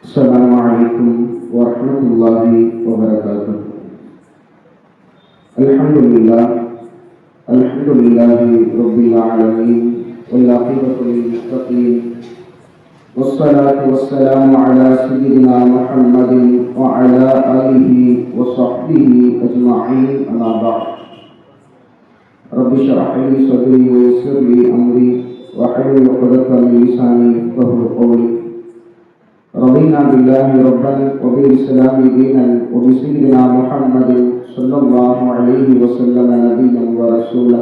السلام عليكم ورحمة الله وبركاته. الحمد لله رب العالمين والعاقبة للمتقين والصلاة والسلام على سيدنا محمد وعلى آله وصحبه أجمعين أما بعد. رب اشرح لي صدري ويسر لي أمري واحلل عقدة من لساني يفقهوا قولي. رضينا بالله ربا وبالإسلام دينا وبسيدنا محمد صلى الله عليه وسلم نبيا ورسولا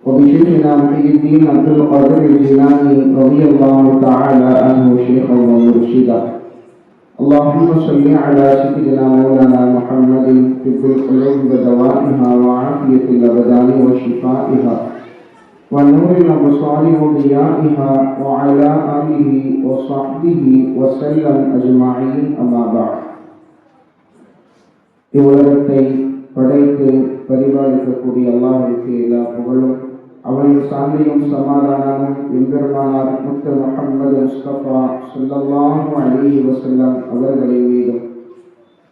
وبشيخنا محي الدين عبد القادر الجيلاني رضي الله تعالى عنه شيخا ومرشدا. اللهم صل على سيدنا مولانا محمد طب القلوب ودوائها وعافية الأبدان وشفائها ونور الأبصار وضيائها وعلى آله وصحبه وسلم أجمعين أما بعد. இவ்வுலகத்தை படைத்து பரிபாலிக்கக்கூடிய அல்லாஹ்விற்கு எல்லா புகழும், அவனின் சாந்தியும் சமாதானமும் எம்பெருமானார் முத்து முஹம்மது முஸ்தபா ஸல்லல்லாஹு அலைஹி வஸல்லம் அவர்களின் மீதும்,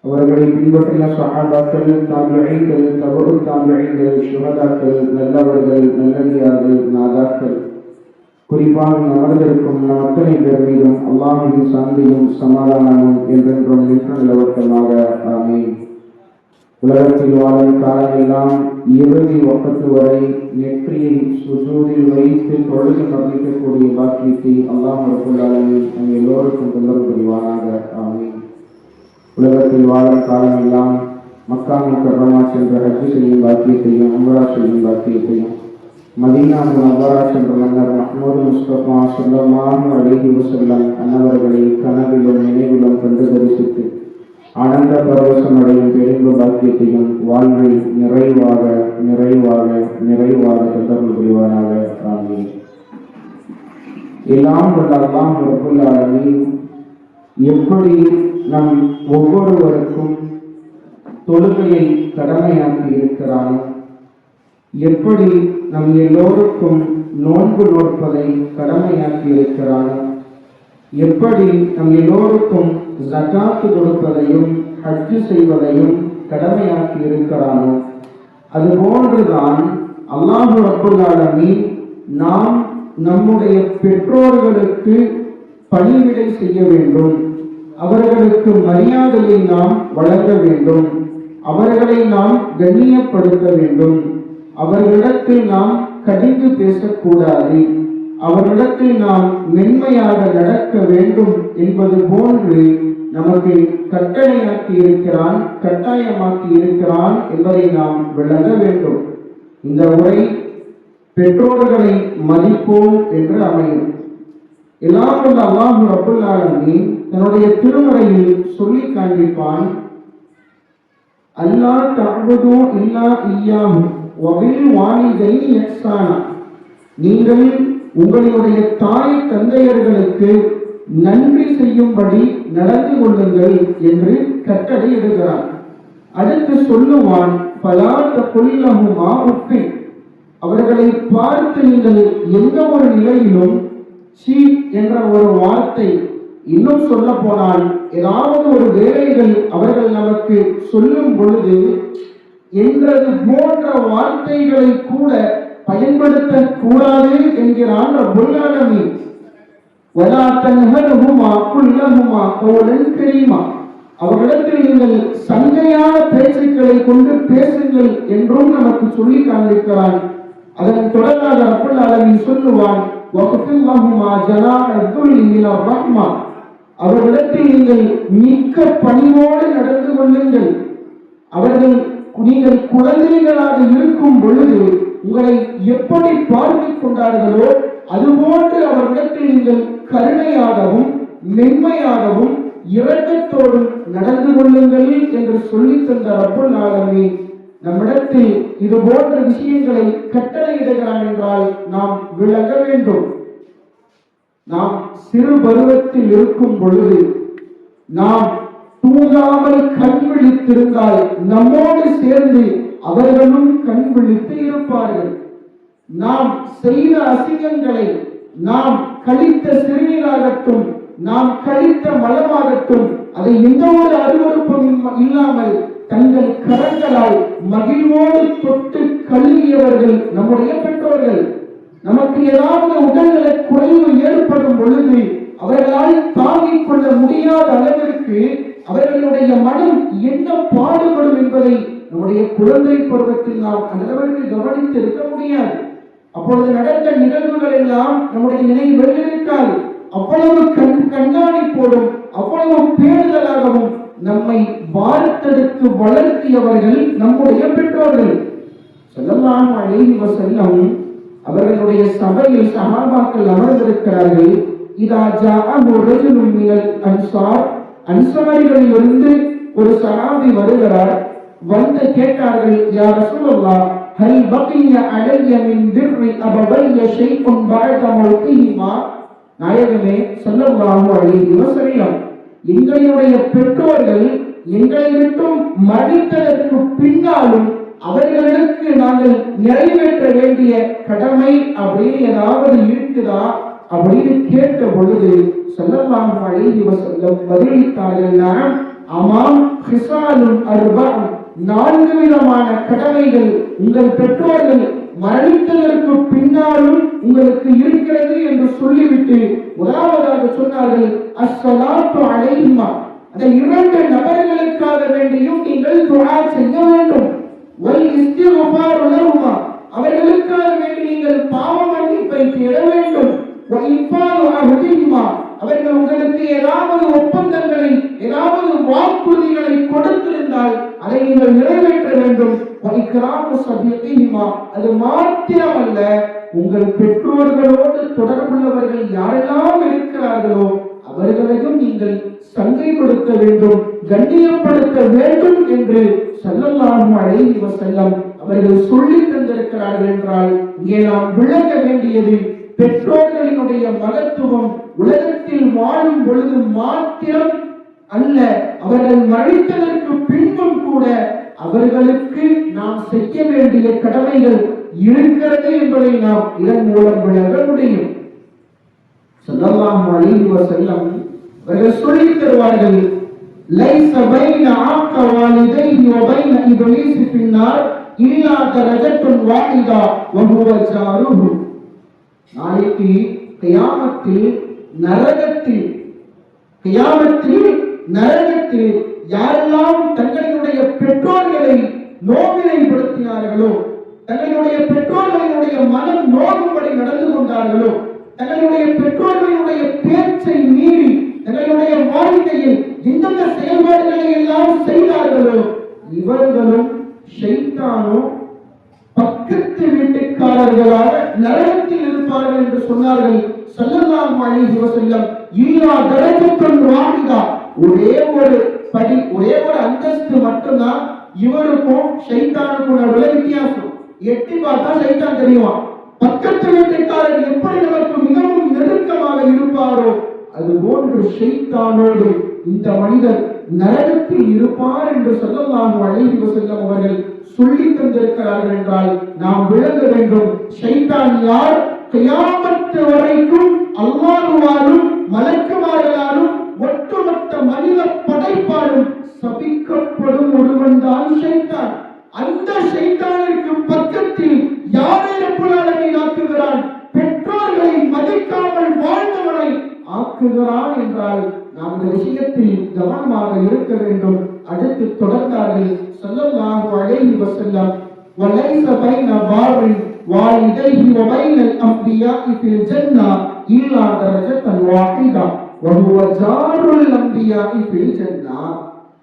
அவர்களை பின்பற்றிய சஹாபாக்கள், தாபிஈன்கள், தபு தாபிஈன்கள், ஷுஹதாக்கள், நல்லவர்கள், நல்லடியார்கள், நாதாக்கள், குறிப்பாக அமர்ந்திருக்கும் நம் அத்தனை பேர் மீதும் அல்லாஹ்வின் சாந்தியும் சமாதானமும் என்றென்றும் நின்று நிலவட்டமாக ஆமீன். உலகத்தில் வாழும் காலமெல்லாம் இறுதி வக்கத்து வரை நெற்றியை சுஜூதில் வைத்து தொழுது கற்பிக்கக்கூடிய பாக்கியத்தை அல்லாஹ் ரப்பல் ஆலமீன் நம் எல்லோருக்கும் தொந்தரவு புரிவானாக ஆமீன். உலகத்தில் வாழும் காலமெல்லாம் மக்கா முக்கர்ரமா சென்ற ஹஜ் செய்யும் பாக்கியத்தையும், உம்ரா செய்யும் பாக்கியத்தையும், மதீனா முனவ்வரா சென்ற மன்னர் முஹம்மது முஸ்தபா ஸல்லல்லாஹு அலைஹி வஸல்லம் அன்னவர்களை கனவிலும் நினைவிலும் கண்டு தரிசித்து ஆனந்த பரவசம் அடையும் பெரும்பு பாக்கியத்தையும் வாழ்வில் நிறைவாக நிறைவாக நிறைவாக தொந்தரவு புரிவானாக ஆமீன். எல்லாம் வல்ல அல்லாஹ் ரப்பல் ஆலமீன் எப்படி நம் ஒவ்வொருவருக்கும் தொழுகையை கடமையாக்கி இருக்கிறானோ, எப்படி நம் எல்லோருக்கும் நோன்பு நோற்பதை கடமையாக்கி இருக்கிறானோ, எப்படி நம் எல்லோருக்கும் ஜகாத்து கொடுப்பதையும் ஹஜ் செய்வதையும் கடமையாக்கி இருக்கிறானோ, அதுபோன்றுதான் அல்லாஹ் ரப்பல் ஆலமீன் நாம் நம்முடைய பெற்றோர்களுக்கு பணிவிடை செய்ய வேண்டும், அவர்களுக்கு மரியாதையை நாம் வழங்க வேண்டும், அவர்களை நாம் கண்ணியப்படுத்த வேண்டும், அவர்களிடத்தில் நாம் கடிந்து பேசக்கூடாது, அவர்களிடத்தில் நாம் மென்மையாக நடக்க வேண்டும் என்பது போன்று நமக்கு கட்டளையாக்கி இருக்கிறான், கட்டாயமாக்கி இருக்கிறான் என்பதை நாம் விளங்க வேண்டும். இந்த உரை பெற்றோர்களை மதிப்போம் என்று அமையும். எல்லாம் வல்ல அல்லாஹ் ரப்பல் ஆலமீன் தன்னுடைய திருமறையில் சொல்லி காண்பிப்பான், அல்லாஹ் தஅபுது இல்லா இய்யாஹு வபில் வாலிதைனி இஹ்சானா, நீங்கள் உங்களுடைய தாய் தந்தையர்களுக்கு நன்றி செய்யும்படி நடந்து கொள்ளுங்கள் என்று கட்டளை இடுகிறான். அடுத்து சொல்லுவான், ஃபலா தகுல் லஹுமா உஃபின், அவர்களை பார்த்து நீங்கள் எந்த ஒரு நிலையிலும் சீ என்ற ஒரு வார்த்தை, இன்னும் சொல்ல போனால் ஏதாவது ஒரு வேலைகள் அவர்கள் நமக்கு சொல்லும் பொழுது என்றது போன்ற வார்த்தைகளை கூட பயன்படுத்த கூடாது என்கிறான் ரப்பல் ஆலமீன். வலா தன்ஹர்ஹுமா குல்லஹுமா கௌலன் கரீமா, அவர்களிடத்தில் நீங்கள் சங்கையான பேச்சுக்களை கொண்டு பேசுங்கள் என்றும் நமக்கு சொல்லி காண்பிக்கிறான். அதன் தொடராக ரப்பல் ஆலமீன் சொல்லுவான், வஃபில்லாஹுமா ஜனாஹ துல்லி மினர் ரஹ்மா, அவர்களிடத்தில் நீங்கள் மிக்க பணிவோடு நடந்து கொள்ளுங்கள், அவர்கள் நீங்கள் குழந்தைகளாக இருக்கும் பொழுது உங்களை எப்படி பார்த்துக் கொண்டார்களோ அதுபோன்று அவர்களிடத்தில் நீங்கள் கருணையாகவும் மென்மையாகவும் இரக்கத்தோடும் நடந்து கொள்ளுங்கள் என்று சொல்லி தந்த ரப்பல் ஆலமீன் நம்மிடத்தில் இது போன்ற விஷயங்களை கட்டளையிடுகிறான் என்றால் நாம் விளங்க வேண்டும். நாம் சிறு பருவத்தில் இருக்கும் பொழுது நாம் தூங்காமல் கண் விழித்திருந்தால் நம்மோடு சேர்ந்து அவர்களும் கண் விழித்து இருப்பார்கள். நாம் செய்த அசிங்கங்களை, நாம் கழித்த சிறுநீராகட்டும், நாம் கழித்த மலமாகட்டும் அதை எந்த ஒரு அருவருப்பும் இல்லாமல் தங்கள் கரங்களால் மகிழ்வோடு தொட்டு கழுவியவர்கள் நம்முடைய பெற்றோர்கள். நமக்கு ஏதாவது உடல்நல குறைவு ஏற்படும் பொழுது அவர்களால் தாங்கிக் கொள்ள முடியாத அளவிற்கு அவர்களுடைய மனம் என்ன பாடுபடும் என்பதை நம்முடைய குழந்தை பருவத்தில் நாம் அளவிற்கு கவனித்து இருக்க முடியாது. அப்பொழுது நடந்த நிகழ்வுகள் எல்லாம் நம்முடைய நினைவில் இருக்காது. அவ்வளவு கண்காணிப்போடும் அவ்வளவு பேணுதலாகவும் நம்மை வார்த்தெடுத்து வளர்த்தியவர்கள் நம்முடைய பெற்றோர்கள். ஸல்லல்லாஹு அலைஹி வஸல்லம் அவர்களுடைய சபையில் சஹாபாக்கள் அமர்ந்திருக்கிறார்கள். இதா ஜாஅஹு ரஜுலுன் மினல் அன்சார், அன்சாரிகளிலிருந்து ஒரு சஹாபி வருகிறார். வந்து கேட்டார்கள், யா ரசூலல்லாஹ் ஹல் பகிய அலைய மின் பிர்ரி அபவைய ஷைஉன் பஅத மௌத்திஹிமா. நாயகமே ஸல்லல்லாஹு அலைஹி வஸல்லம், எங்களுடைய பெற்றோர்கள் எங்களை விட்டும் மடித்ததற்கு பின்னாலும் அவர்களுக்கு நாங்கள் நிறைவேற்ற வேண்டிய கடமை அப்படின்னு ஏதாவது இருக்குதா அப்படின்னு கேட்ட பொழுது ஸல்லல்லாஹு அலைஹி வஸல்லம் பதிலளித்தார்கள், ஆமாம், ஹிசாலுன் அர்பஅ, 4 விதமான கடமைகள் உங்கள் பெற்றோர்கள் மரணித்ததற்கு பின்னாலும் உங்களுக்கு இருக்கிறது என்று சொல்லிவிட்டு முதலாவதாக சொன்னார்கள், அஸ்ஸலாத்து அலைஹிமா, அந்த 2 நபர்களுக்காக வேண்டியும் நீங்கள் துஆ செய்ய வேண்டும். வல் இஸ்திக்ஃபாரு லஹுமா, அவர்களுக்காக வேண்டி நீங்கள் பாவ மன்னிப்பை தேட வேண்டும். வ இன்ஃபாது அஹ்திஹிமா, அவர்கள் உங்களுக்கு ஏதாவது ஒப்பந்தங்களை ஏதாவது வாக்குறுதிகளை கொடுத்திருந்தால் அதை நீங்கள் நிறைவேற்ற வேண்டும். வ இக்ராமு ஸதீகிஹிமா, அது மாத்திரமல்ல, உங்கள் பெற்றோர்களோடு தொடர்புள்ளவர்கள் யாரெல்லாம் இருக்கிறார்களோ அவர்களையும் நீங்கள் சங்கை கொடுக்க வேண்டும், கண்ணியப்படுத்த வேண்டும் என்று ஸல்லல்லாஹு அலைஹி வஸல்லம் அவர்கள் சொல்லி தந்திருக்கிறார்கள். என்றால் இங்கே நாம் விளக்க வேண்டியது பெற்றோர்களினுடைய மகத்துவம் உலகத்தில் வாழும் பொழுது மாத்திரம் அல்ல, அவர்கள் மரித்ததற்கு பின்பும் கூட அவர்களுக்கு நாம் செய்ய வேண்டிய கடமைகள் இருக்கிறது என்பதை நாம் இதன் மூலம் விளக்க முடியும். ஸல்லல்லாஹு அலைஹி வஸல்லம் அவர்கள் சொல்லி தருவார்கள், லைஸ பைன ஆக்க வாலிதைஹி வ பைன இப்லீஸ் ஃபின்னார் இல்லா தரஜத்துன் வாஹிதா வ ஹுவ ஜாருஹு. நாளைக்கு கியாமத்தில் நரகத்தில் யாரெல்லாம் தங்களுடைய பெற்றோர்களை நோவினைப்படுத்தினார்களோ, தங்களுடைய பெற்றோர்களுடைய மனம் நோகும்படி நடந்து கொண்டார்களோ, தங்களுடைய பெற்றோர்களுடைய பேச்சை மீறி தங்களுடைய வாழ்க்கையில் எந்தெந்த செயல்பாடுகளை எல்லாம் செய்தார்களோ இவர்களும் ஷைத்தானும் பக்கத்து வீட்டுக்காரர்களாக நரகத்தில் இருப்பார்கள் என்று சொன்னார்கள் ஸல்லல்லாஹு அலைஹி வஸல்லம். இல்லா தரஜத்துன் வாஹிதா, ஒரே ஒரு படி, ஒரே ஒரு அந்தஸ்து மட்டும்தான் இவருக்கும் ஷைத்தானுக்கும் நடுவுல வித்தியாசம். எட்டி பார்த்தா ஷைத்தான் தெரியுமா, பக்கத்து வீட்டுக்காரர் எப்படி நமக்கு மிகவும் நெருக்கமாக இருப்பாரோ அது போன்று ஷைத்தானோடு இந்த மனிதர் நரகத்தில் இருப்பார் என்று ஸல்லல்லாஹு அலைஹி வஸல்லம் அவர்கள் சொல்லி தந்திருக்கிறார்கள். என்றால் நாம் விளங்க வேண்டும், ஷைத்தான் யார்? கியாமத் வரைக்கும் அல்லாஹ்வாலும் மலக்குமார்களாலும் ஒட்டுமொத்த மனித படைப்பாலும் சபிக்கப்படும் ஒருவன் தான் ஷைத்தான். அந்த ஷைத்தானுக்கு பக்கத்தில் யாரை ரப்பல் ஆலமீன் ஆக்குகிறான்? பெற்றோர்களை மதிக்காமல் வாழ்ந்தவனை ஆக்குகிறான். என்றால் நாம் இந்த விஷயத்தில் கவனமாக இருக்க வேண்டும். அடுத்து தொடர்ந்தார்கள் ஸல்லல்லாஹு அலைஹி வஸல்லம், வலைஸ பைன பாரி வாலிதைஹி வ பைனல் அன்பியாஇ ஃபில் ஜன்னah இல்லா தரஜத்தன் வாஹிதா வ ஹுவ ஜாருல் அன்பியாஇ ஃபில் ஜன்னah.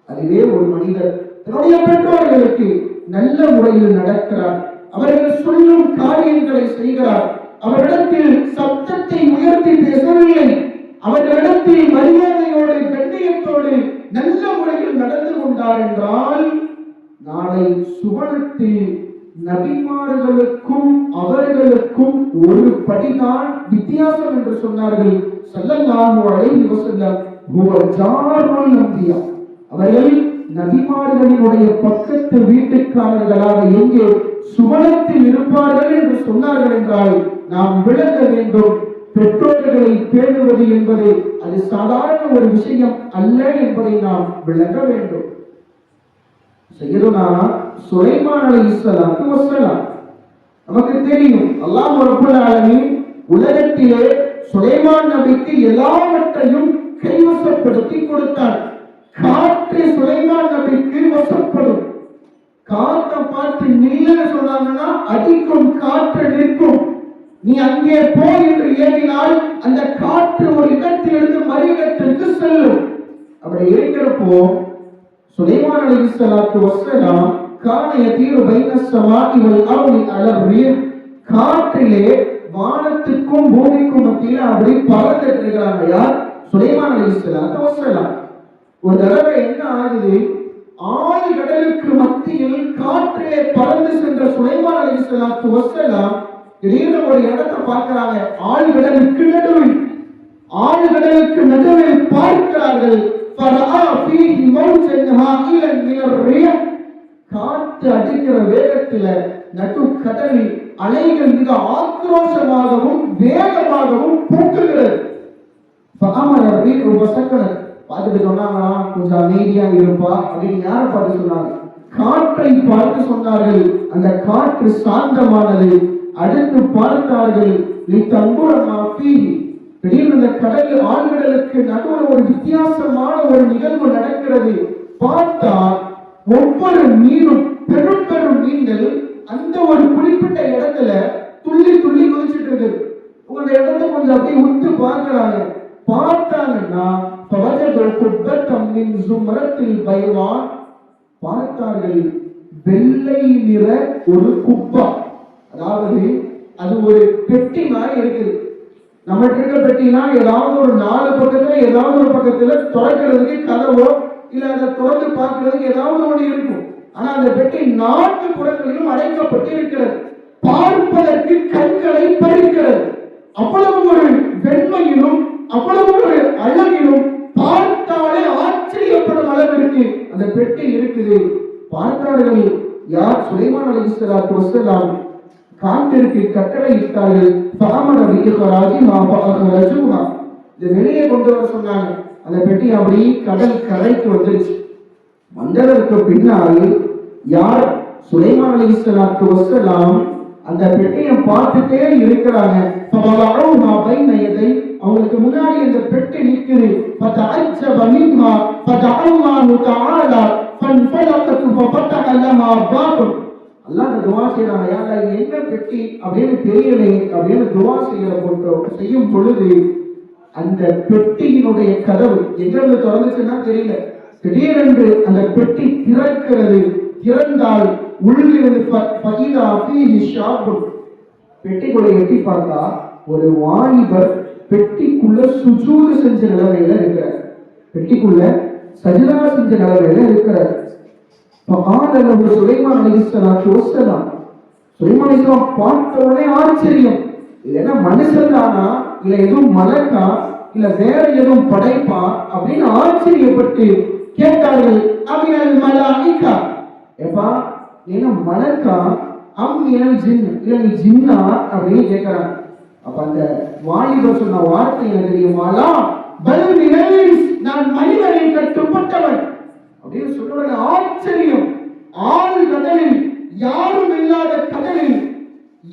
அதுவே ஒரு மனிதர் தன்னுடைய பெற்றோர்களுக்கு நல்ல முறையில் நடக்கிறார், அவர்கள் சொல்லும் காரியங்களை செய்கிறார், அவரிடத்தில் சப்தத்தை உயர்த்தி பேசவில்லை, அவர்களிடத்தில் மரியாதையோடு கண்ணியத்தோடு நல்ல முறையில் நடந்து கொண்டார் என்றால் நாளை சுவனத்தில் நபிமார்களுக்கும் அவர்களுக்கும் ஒரு படிதான் வித்தியாசம் என்று சொன்னார்கள் ஸல்லல்லாஹு அலைஹி வஸல்லம். ஹுவ ஜாருல் அன்பியா, அவர்கள் நபிமார்களினுடைய பக்கத்து வீட்டுக்காரர்களாக எங்கே சுவனத்தில் இருப்பார்கள் என்று சொன்னார்கள். என்றால் நாம் விளங்க வேண்டும், பெற்றோர்களை பேணுவது என்பது அது சாதாரண ஒரு விஷயம் அல்ல என்பதை நாம் விளங்க வேண்டும். சையதுனா சுலைமான் அலைஹிஸ்ஸலாத்து வஸ்ஸலாம், நமக்கு தெரியும் அல்லாஹ் ரப்பல் ஆலமீன் உலகத்திலே சுலைமான் நபிக்கு எல்லாவற்றையும் கைவசப்படுத்தி கொடுத்தார். காற்று சுலைமான் நபிக்கு வசப்படும். காற்றை பார்த்து நில்லுன்னு சொன்னாங்கன்னா அடிக்கும், காற்று நிற்கும். நீ அங்கே போ என்று ஏறினால் அந்த காற்று ஒரு இடத்திலிருந்து மறு இடத்திற்கு செல்லும். அப்படி இருக்கிறப்போ சுலைமான் அலைஹிஸ்ஸலாத்து வஸ்ஸலாம் கான யதீரு பைன ஸமாஇ வல் அர்தி அலா ரிஹ், காற்றிலே வானத்துக்கும் பூமிக்கும் மத்தியில அப்படி பறந்துட்டு இருக்கிறாங்க. யார்? சுலைமான் அலைஹிஸ்ஸலாத்து வஸ்ஸலாம். ஒரு தடவை என்ன ஆகுது, ஆழ்கடலுக்கு மத்தியில் காற்றிலே பறந்து சென்ற சுலைமான் அலைஹிஸ்ஸலாத்து வஸ்ஸலாம் திடீர்னு ஒரு இடத்தை பார்க்கிறாங்க. ஆழ்கடலுக்கு நடுவில், ஆழ்கடலுக்கு நடுவில் பார்க்கிறார்கள். காற்று அடிக்கிற வேகத்துல நடு கடலில் அலைகள் மிக ஆக்ரோஷமாகவும் வேகமாகவும் பூக்குகிறது. பார்த்துட்டு சொன்னாங்களா, கொஞ்சம் அமைதியா இருப்பா அப்படின்னு யாரை பார்த்து சொன்னாங்க? காற்றை பார்த்து சொன்னார்கள். அந்த காற்று சாந்தமானது. அடுத்து பார்த்தார்கள், திடீர்னு அந்த கடல் ஆழ்கடலுக்கு நடுவில் ஒரு வித்தியாசமான ஒரு நிகழ்வு நடக்கிறது. பார்த்தா ஒவ்வொரு மீனும், பெரும் பெரும் மீன்கள் அந்த ஒரு குறிப்பிட்ட இடத்துல துள்ளி துள்ளி குதிச்சுட்டு இருக்குது. உங்க இடத்த கொஞ்சம் அப்படியே உத்து பார்க்கிறாங்க. பார்த்தாங்கன்னா பார்த்தார்கள் வெள்ளை நிற ஒரு குப்பா. அதாவது அது ஒரு பெட்டி மாதிரி இருக்குது. நம்ம இருக்க பெட்டினா ஏதாவது ஒரு 4 பக்கத்துல ஏதாவது ஒரு பக்கத்துல திறக்கிறதுக்கு கதவோ இல்ல அதை திறந்து பார்க்கிறதுக்கு ஏதாவது ஒண்ணு இருக்கும். ஆனா அந்த பெட்டி 4 புறங்களிலும் அடைக்கப்பட்டு இருக்கிறது. பார்ப்பதற்கு கண்களை பறிக்கிறது. அவ்வளவு ஒரு வெண்மையிலும் அவ்வளவு ஒரு அழகிலும் பார்த்தாலே ஆச்சரியப்படும் அளவிற்கு அந்த பெட்டி இருக்குது. பார்த்தார்கள். யார்? சுலைமான் அலைஹிஸ்ஸலாத்து வஸ்ஸலாம் காற்றிற்கு கட்டளை இட்டார்கள். வெளியே கொண்டு வர சொன்னாங்க. அந்த பெட்டி அப்படி கடல் கரைக்கு வந்துருச்சு. வந்ததற்கு பின்னால் யார்? சுலைமான் அலைஹிஸ்ஸலாத்து வஸ்ஸலாம் அந்த பெட்டியை பார்த்துட்டே இருக்கிறாங்க. அவங்களுக்கு முன்னாடி அந்த பெட்டி நிற்குது. அல்லாஹ் துஆ செய்றாங்க, யா அல்லாஹ் என்ன பெட்டி அப்படின்னு தெரியலை அப்படின்னு துஆ செய்யும் பொழுது அந்த பெட்டியினுடைய கதவு எங்கிருந்து திறந்துச்சுன்னா தெரியல. திடீரென்று அந்த பெட்டி திறக்கிறது. திறந்தால் உள்ளிருந்து பகிதா ஃபீஹி ஷாபுன், பெட்டிக்குள்ள எட்டி பார்த்தா ஒரு வாலிபர் பெட்டிக்குள்ள சுஜூது செஞ்ச நிலைமையில இருக்கிறார். பெட்டிக்குள்ள சஜ்தா செஞ்ச நிலைமையில இருக்கிறார். சுலைமான் அலைஹிஸ்ஸலாத்து வஸ்ஸலாம், சுலைமான் அலைஹிஸ்ஸலாம் பார்த்த உடனே ஆச்சரியம். இது என்ன மனுஷன் தானா இல்ல எதுவும் மலக்கா இல்ல வேற எதுவும் படைப்பா அப்படின்னு ஆச்சரியப்பட்டு கேட்டார்கள். அமினல் மலாயிகா, எப்பா என்ன மலக்கா அம்மினல் ஜின், இல்ல நீ ஜின்னா அப்படின்னு கேட்கிறாங்க. அப்ப அந்த வாலிபர் சொன்ன வார்த்தை என்ன தெரியுமாலா? பல் மினல், நான் மனிதனை கட்டுப்பட்டவன் அப்படின்னு சொல்லுவது ஆச்சரியம். ஆள் கடலில், யாரும் இல்லாத கடலில்,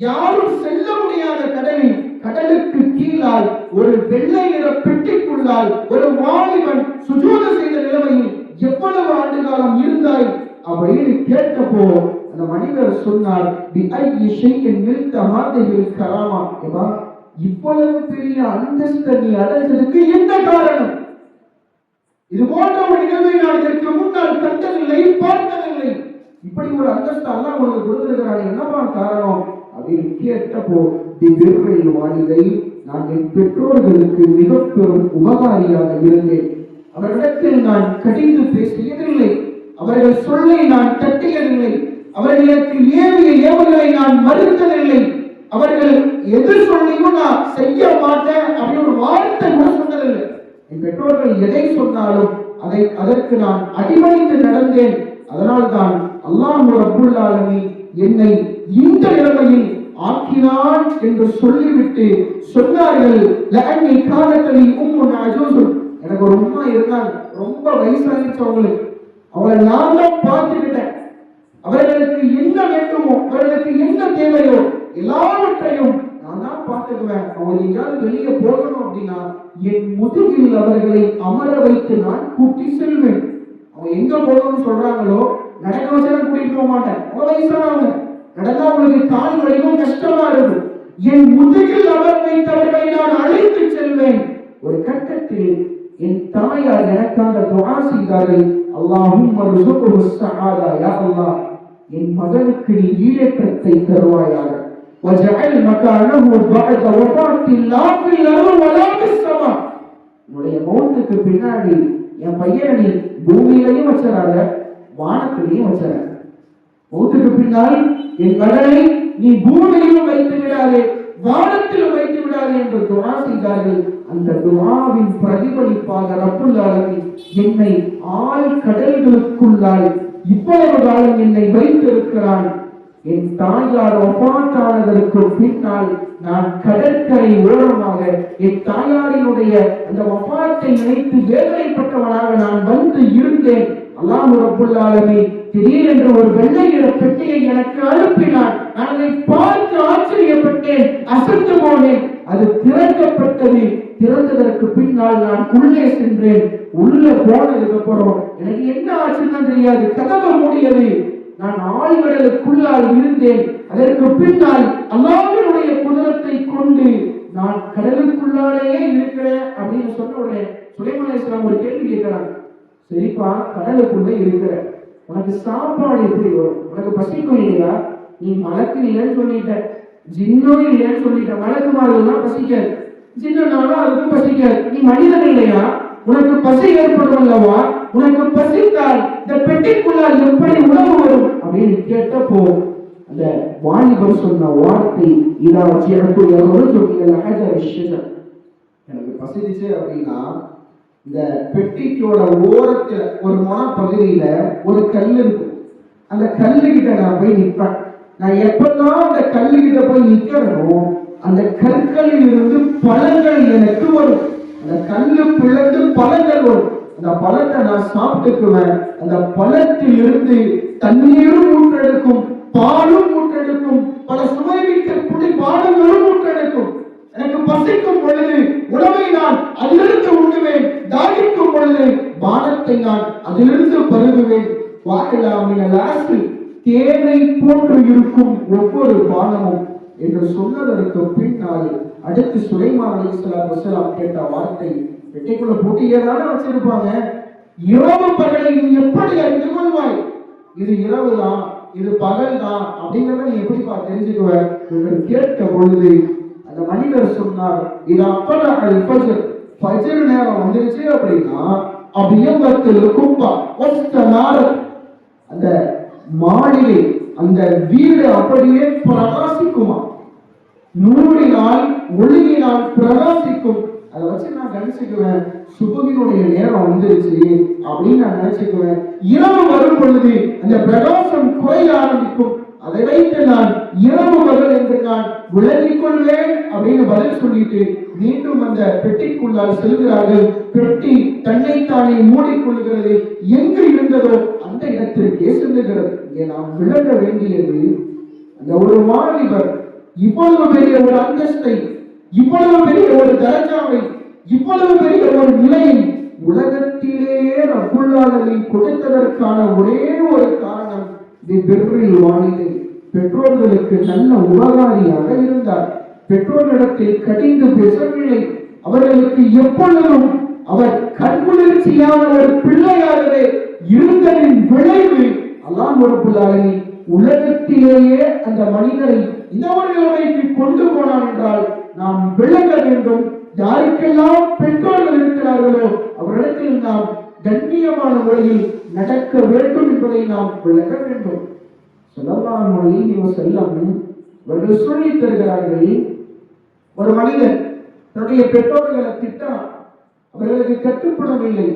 யாரும் செல்ல முடியாத கடலில், கடலுக்கு கீழால் ஒரு வெள்ளை நிற பெட்டிக்குள்ளால் ஒரு வாலிபன் சுஜூது செய்த நிலைமையில் எவ்வளவு ஆண்டு காலம் இருந்தாய் அப்படின்னு கேட்டப்போ அந்த மனிதர் சொன்னார், இவ்வளவு பெரிய அந்தஸ்தை நீ அடைஞ்சதுக்கு என்ன காரணம்? இது போன்ற ஒரு நிகழ்வை நான் இதற்கு முன்னால் கண்டதில்லை, பார்த்ததில்லை. இப்படி ஒரு அந்தஸ்து அல்லாஹ் உங்களுக்கு கொடுத்திருக்கிறான், என்னவா காரணம் அப்படின்னு கேட்டப்போ, வாலிதை, நான் என் பெற்றோர்களுக்கு மிக பெரும் உபகாரியாக இருந்தேன். அவர்களிடத்தில் நான் கடிந்து பேசியதில்லை, அவர்கள் சொல்லை நான் தட்டியதில்லை, அவர்களுக்கு ஏவிய ஏவல்களை நான் மறுத்ததில்லை, அவர்கள் எது சொல்லியும் நான் செய்ய மாட்டேன் அப்படின்னு ஒரு வார்த்தை கூட சொன்னதில்லை. என் பெற்றோர்கள் எதை சொன்னாலும் அதற்கு நான் அடிபணிந்து நடந்தேன். அதனால்தான் அல்லாஹ் ரப்புல் ஆலமீன் என்னை இந்த நிலைமையில் ஆக்கினான் என்று சொல்லிவிட்டு சொன்னார்கள், லஅன்னி கானத்தலி உம்முன் அஜூஸ், எனக்கு ஒரு உம்மா இருந்தாங்க, ரொம்ப வயசாகிடுச்சு அவங்களுக்கு, அவளை நான் தான் பார்த்துக்கிட்டேன், அவர்களுக்கு என்ன வேண்டுமோ அவர்களுக்கு என்ன தேவையோ எல்லாவற்றையும் நான் தான் பார்த்துக்குவேன், அவங்க எங்கேயாவது வெளியே போகணும் அப்படின்னா என் முதுகில் அவர்களை அமர வைத்து நான் கூட்டி செல்வேன். அவங்க எங்க போகணும்னு சொல்றாங்களோ நடக்க வச்சு கூட்டிட்டு போக மாட்டேன், அவங்க வயசானவங்க, நடந்தா உங்களுக்கு கால் வலிக்கும், கஷ்டமா இருக்கும், என் முதுகில் அமர் வைத்தவர்களை நான் அழைத்து செல்வேன். ஒரு கட்டத்தில் என் தாயார் எனக்காக துஆ செய்தார்கள், அல்லாஹும்ம ர்ஸுக்ஹு ஸஆதா, யா அல்லாஹ் என் மகனுக்கு நீ ஈடேற்றத்தை தருவாயாக, வஜஅல் மகானஹு பஅத வஃபாத்தி லா ஃபில் அர்தி வலா ஃபிஸ் ஸமா, உன்னுடைய மௌத்துக்கு பின்னாடி என் பையனை நீ பூமியிலையும் வச்சறாத வானத்திலையும் வச்சறாத, மௌத்துக்கு பின்னால் என் மகனை நீ பூமியிலும் வைத்து விடாதே வானத்திலும் வைத்து விடாதே என்று துஆ செய்தார்கள். அந்த துஆவின் பிரதிபலிப்பாக ரப்புல் ஆலமீன் என்னை ஆழ் கடல்களுக்குள்ளாய் இவ்வளவு காலம் என்னை வைத்திருக்கிறான். என் தாயார் வஃபாத்தானதற்கு பின்னால் நான் கடற்கரை ஓரமாக என் தாயாரினுடைய அந்த வஃபாத்தை நினைத்து வேதனைப்பட்டவனாக நான் வந்து இருந்தேன். அல்லாஹ் ரப்புல் ஆலமீன் திடீரென்று ஒரு வெள்ளை நிற பெட்டியை எனக்கு அனுப்பினார். நான் அதை பார்த்து ஆச்சரியப்பட்டேன், அசந்து போனேன். அது திறக்கப்பட்டது. திறந்ததற்கு பின்னால் நான் உள்ளே சென்றேன். உள்ள போனதுக்கு அப்புறம் எனக்கு என்ன ஆச்சுன்னு தெரியாது, கதவு மூடியது. நான் ஆழ்கடலுக்குள்ளால் இருந்தேன். அதற்கு பின்னால் அல்லாஹ்வுடைய குதிரத்தை கொண்டு நான் கடலுக்குள்ளாலேயே இருக்கிறேன் அப்படின்னு சொன்ன உடனே சுலைமான் அலைஹிஸ்ஸலாம் ஒரு கேள்வி கேட்கிறாங்க, சரிப்பா கடலுக்குள்ள இருக்கிற, உனக்கு சாப்பாடு எப்படி வரும்? உனக்கு பசிக்கும் இல்லையா? நீ மலக்கு இல்லைன்னு சொல்லிட்ட, ஜின்னும் இல்லைன்னு சொல்லிட்ட. மலக்கு மாதிரிலாம் பசிக்காது, ஜின்னுனாலும் அதுக்கும் பசிக்காது. நீ மனிதன் இல்லையா? உனக்கு பசி ஏற்படும் அல்லவா? உனக்கு பசித்தால் இந்த பெட்டிக்குள்ளால் எப்படி உணவு வரும் அப்படின்னு கேட்டப்போ அந்த வாலிபர் சொன்ன வார்த்தை, இதா வச்சியக்கூடிய ஒரு சொல்லியல் ஹஜர் ஷஜர், எனக்கு பசிச்சு அப்படின்னா இந்த பெட்டிக்கோட ஓரத்துல ஒரு மொன பகுதியில ஒரு கல் இருக்கும். அந்த கல்லுகிட்ட நான் போய் நிற்பேன். நான் எப்பெல்லாம் அந்த கல்லுகிட்ட போய் நிக்கிறனோ அந்த கற்களில் இருந்து பழங்கள் எனக்கு வரும். அந்த கல்லு பிளந்து பழங்கள் வரும். அந்த பழத்தை நான் சாப்பிட்டுக்குவேன். அந்த பழத்தில் இருந்து தண்ணீரும் ஊற்றெடுக்கும், பாலும் ஊற்றெடுக்கும், பல சுவைமிக்க குடி பானங்களும் ஊற்றெடுக்கும். எனக்கு பசிக்கும் பொழுது உணவை நான் அதிலிருந்து உண்ணுவேன், தாகிக்கும் பொழுது பானத்தை நான் அதிலிருந்து பருகுவேன். தேனை போன்று இருக்கும் ஒவ்வொரு பானமும் என்று சொன்னதற்கு பின்னால் அடுத்து சுலைமான் அலைஹிஸ்ஸலாத்து வஸலாம் கேட்ட வார்த்தை, பெட்டிக்குள்ள பூட்டியேதானே வச்சிருப்பாங்க, இரவு பகலை நீ எப்படி அறிந்து கொள்வாய்? இது இரவு தான், இது பகல் தான் அப்படிங்கிறத நீ எப்படிப்பா தெரிஞ்சுக்குவ என்று கேட்ட பொழுது அந்த மனிதர் சொன்னார், இது அப்பல அல் ஃபஜ்ர், ஃபஜ்ர் நேரம் வந்துருச்சு அப்படின்னா அபியபத்தில் குப்பா வஸ்தனார, அந்த மாளிகை அந்த வீடு அப்படியே பிரகாசிக்குமா, நூறினால் ஒளியினால் பிரகாசிக்கும். அதை வச்சு நான் நினைச்சுக்குவேன், சுபகினுடைய நேரம் வந்துருச்சு அப்படின்னு நான் நினைச்சுக்குவேன். இரவு வரும் பொழுது அந்த பிரகாசம் குறைய ஆரம்பிக்கும். அதை வைத்து நான் இரவு பகல் என்று நான் விளங்கிக் கொள்வேன் அப்படின்னு பதில் சொல்லிட்டு மீண்டும் அந்த பெட்டிக்குள்ளால் செல்கிறார்கள். பெட்டி தன்னைத்தானே மூடிக்கொள்கிறது. எங்கு இருந்ததோ அந்த இடத்திற்கே செல்லுகிறது. இங்கே நாம் விளங்க வேண்டியது, அந்த ஒரு வாலிபர் இவ்வளவு பெரிய ஒரு அந்தஸ்தை, இவ்வளவு பெரிய ஒரு தரஜாவை, இவ்வளவு பெரிய ஒரு நிலையை உலகத்திலேயே ரப்புல் ஆலமீன் கொடுத்ததற்கான ஒரே ஒரு காரணம் பிர்ரில் வாலிதை, பெற்றோர்களுக்கு நல்ல உபகாரியாக இருந்தார். பெற்றோரிடத்தில் கடிந்து பேசவில்லை. அவர்களுக்கு எப்பொழுதும் அவர் கண்குளிர்ச்சியான ஒரு பிள்ளையாகவே இருந்ததின் விளைவு அல்லாஹ் ரப்புல் ஆலமீன் உலகத்திலேயே அந்த மனிதரை இந்த ஒரு நிலைமைக்கு கொண்டு போனார் என்றால் நாம் விளங்க வேண்டும். யாருக்கெல்லாம் பெற்றோர்கள் இருக்கிறார்களோ அவரிடத்தில் நாம் கண்ணியமான முறையில் நடக்க வேண்டும் என்பதை நாம் விளங்க வேண்டும். ஸல்லல்லாஹு அலைஹி வஸல்லம் அவர்கள் சொல்லித் தருகிறார்கள், ஒரு மனிதன் தன்னுடைய பெற்றோர்களை திட்டான், அவர்களுக்கு கட்டுப்படவில்லை,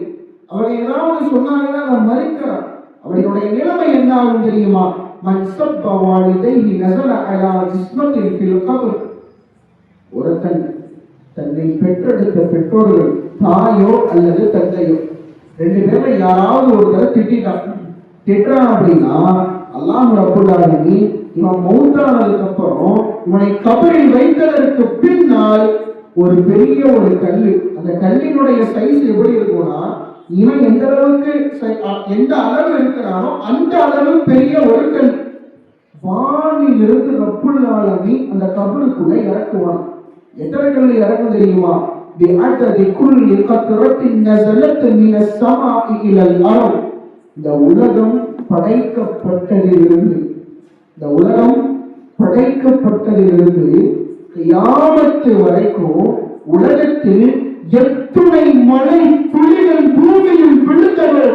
அவரை ஏதாவது சொன்னாங்கன்னா அதை மறுக்கிறார். அவர்களுடைய நிலைமை என்ன ஆகும் தெரியுமா? மன் சப்ப வாலிதைஹி நஸல அலா ஜிஸ்மத்தின் ஃபில் கப்ர். ஒருத்தன் தன்னை பெற்றெடுத்த பெற்றோர்கள் தாயோ அல்லது தந்தையோ ரெண்டு பேர்ல யாராவது ஒருத்தரை திட்டுறான் அப்படின்னா அல்லாஹ் ரப்பல் ஆலமீன் இவன் மௌத்தானதுக்கு அப்புறம் இவனை கபரில் வைத்ததற்கு பின்னால் ஒரு பெரிய ஒரு கல்லு, அந்த கல்லினுடைய சைஸ் எப்படி இருக்கும்னா இவன் எந்த அளவுக்கு எந்த அளவு இருக்கிறானோ அந்த அளவு பெரிய ஒரு கல் வானில் இருந்து ரப்பல் ஆலமீன் அந்த கபருக்குள்ள இறக்குவான். எத்தனை கல் இறக்கும் தெரியுமா? இந்த உலகம் படைக்கப்பட்டதிலிருந்து கியாமத்து வரைக்கும் உலகத்தில் எத்துணை மழை துளிகள் பூமியில் விழுந்ததோ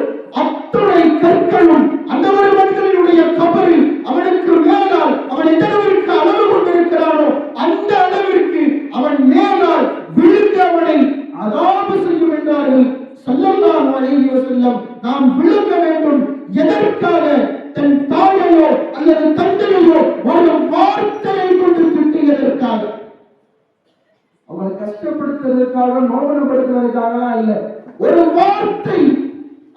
அத்துணை கற்களும் அந்த ஒரு மனிதனுடைய கபரில் அவனுக்கு மேலால் அவன் எந்த அளவிற்கு அளவு கொண்டிருக்கிறானோ அந்த அளவிற்கு அவன் மேலால் விழுந்து அவனை அதாபு செய்யும் என்றார்கள் ஸல்லல்லாஹு அலைஹி வஸல்லம். நாம் விழுங்க வேண்டும். எதற்காக? தன் தாயையோ அல்லது தந்தையோ ஒரு வார்த்தையை கொண்டு திட்டியதற்காக, அவங்களை கஷ்டப்படுத்துவதற்காக, நோவனப்படுத்துவதற்காக இல்ல. ஒரு வார்த்தை,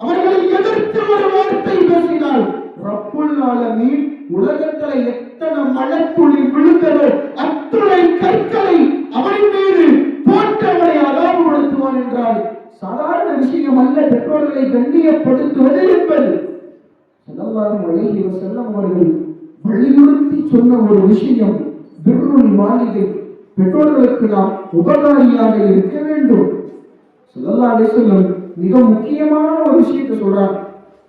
அவர்களை எதிர்த்து ஒரு வார்த்தை பேசினால் ரப்புல் ஆலமீன் உலகத்தில் எத்தனை மழைத்துளி விழுந்ததோ அத்துணை கற்களை அவன் மீது போட்டு அவனை அதாபப்படுத்துவான் என்றால் சாதாரண விஷயம் அல்ல. பெற்றோர்களை கண்ணியப்படுத்துவது என்பது ஸல்லல்லாஹு அலைஹி வஸல்லம் அவர்கள் வலியுறுத்தி சொன்ன ஒரு விஷயம். பிர்ருல் வாலிதை, பெற்றோர்களுக்கு நாம் உபகாரியாக இருக்க வேண்டும். ஸல்லல்லாஹு அலைஹி வஸல்லம் மிக முக்கியமான ஒரு விஷயத்தை சொல்றாங்க.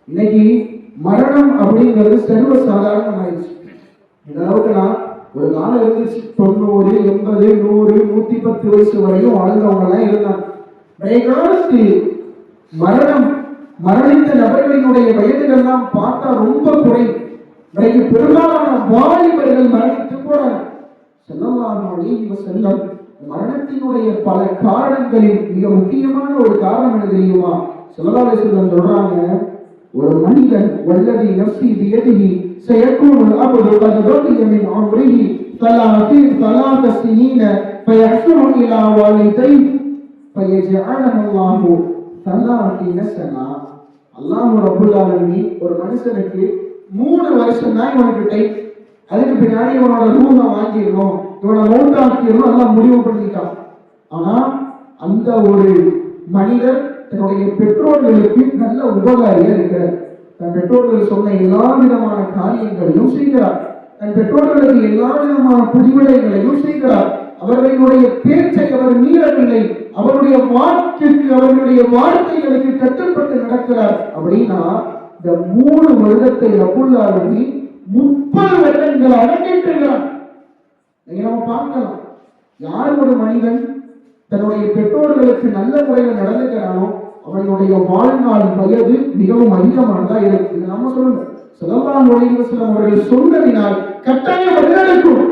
இன்னைக்கு மரணம் அப்படிங்கிறது சர்வ சாதாரணமாயிடுச்சு. இந்த அளவுக்கு ஒரு காலம் இருந்துச்சு, 90, 80, 100, 110 வயசு வரையும் வாழ்ந்தவங்க எல்லாம் இருந்தாங்க. காலத்தில் மரணித்த நபர்களினுடைய வயதுகள் எல்லாம் பார்த்தா ரொம்ப குறை. பெரும்பாலான வாலிபர்கள் மரணித்து போறாங்க. ஸல்லல்லாஹு அலைஹி வஸல்லம் மரணத்தினுடைய பல காரணங்களில் மிக முக்கியமான ஒரு காரணம் என்ன தெரியுமா? ஸல்லல்லாஹு அலைஹி வஸல்லம் சொல்றாங்க, ஒரு மனிதன் வல்லதி நஃப்ஸி பியதிஹி சயகூனு அப்து கத் பகிய மின் உம்ரிஹி 30 சினீன ஃபயஹ்ஷுரு இலா வாலிதைஹி ஃபயஜஅலஹு அல்லாஹு 30 சனா. அல்லாஹ் ரப்பல் ஆலமீன் ஒரு மனுஷனுக்கு 3 வருஷம் தான் இவனுக்கு டைம். அதுக்கு பின்னாடி இவனோட ரூஹை வாங்கிடணும், இவனை மௌத்தாக்கிடணும் எல்லாம் முடிவு பண்ணிட்டான். ஆனா அந்த ஒரு மனிதர் தன்னுடைய பெற்றோர்களுக்கு நல்ல உபகாரியா இருக்கிறார். தன் பெற்றோர்கள் சொன்ன எல்லா விதமான காரியங்களையும் செய்கிறார். தன் பெற்றோர்களுக்கு எல்லா விதமான புரிவிடைகளையும் செய்கிறார். அவர்களுடைய பேச்சை அவர் மீறவில்லை. அவருடைய வாக்குக்கு, அவர்களுடைய வார்த்தைகளுக்கு கட்டுப்பட்டு நடக்கிறார். அப்படின்னா இந்த 3 வருடத்தை ரப்புல் ஆலமீன் 30 வருடங்கள் அடங்கிட்டுகிறார். நம்ம பார்க்கலாம், யார் ஒரு மனிதன் தன்னுடைய பெற்றோர்களுக்கு நல்ல முறையில் நடந்துக்கிறானோ அவனுடைய வாழ்நாள் வயது மிகவும் அதிகமானதா இருக்கு. நம்ம சொல்லணும், ஸல்லல்லாஹு அலைஹி வஸல்லம் அவர்கள் சொன்னதினால் கட்டாயம் நடக்கும்.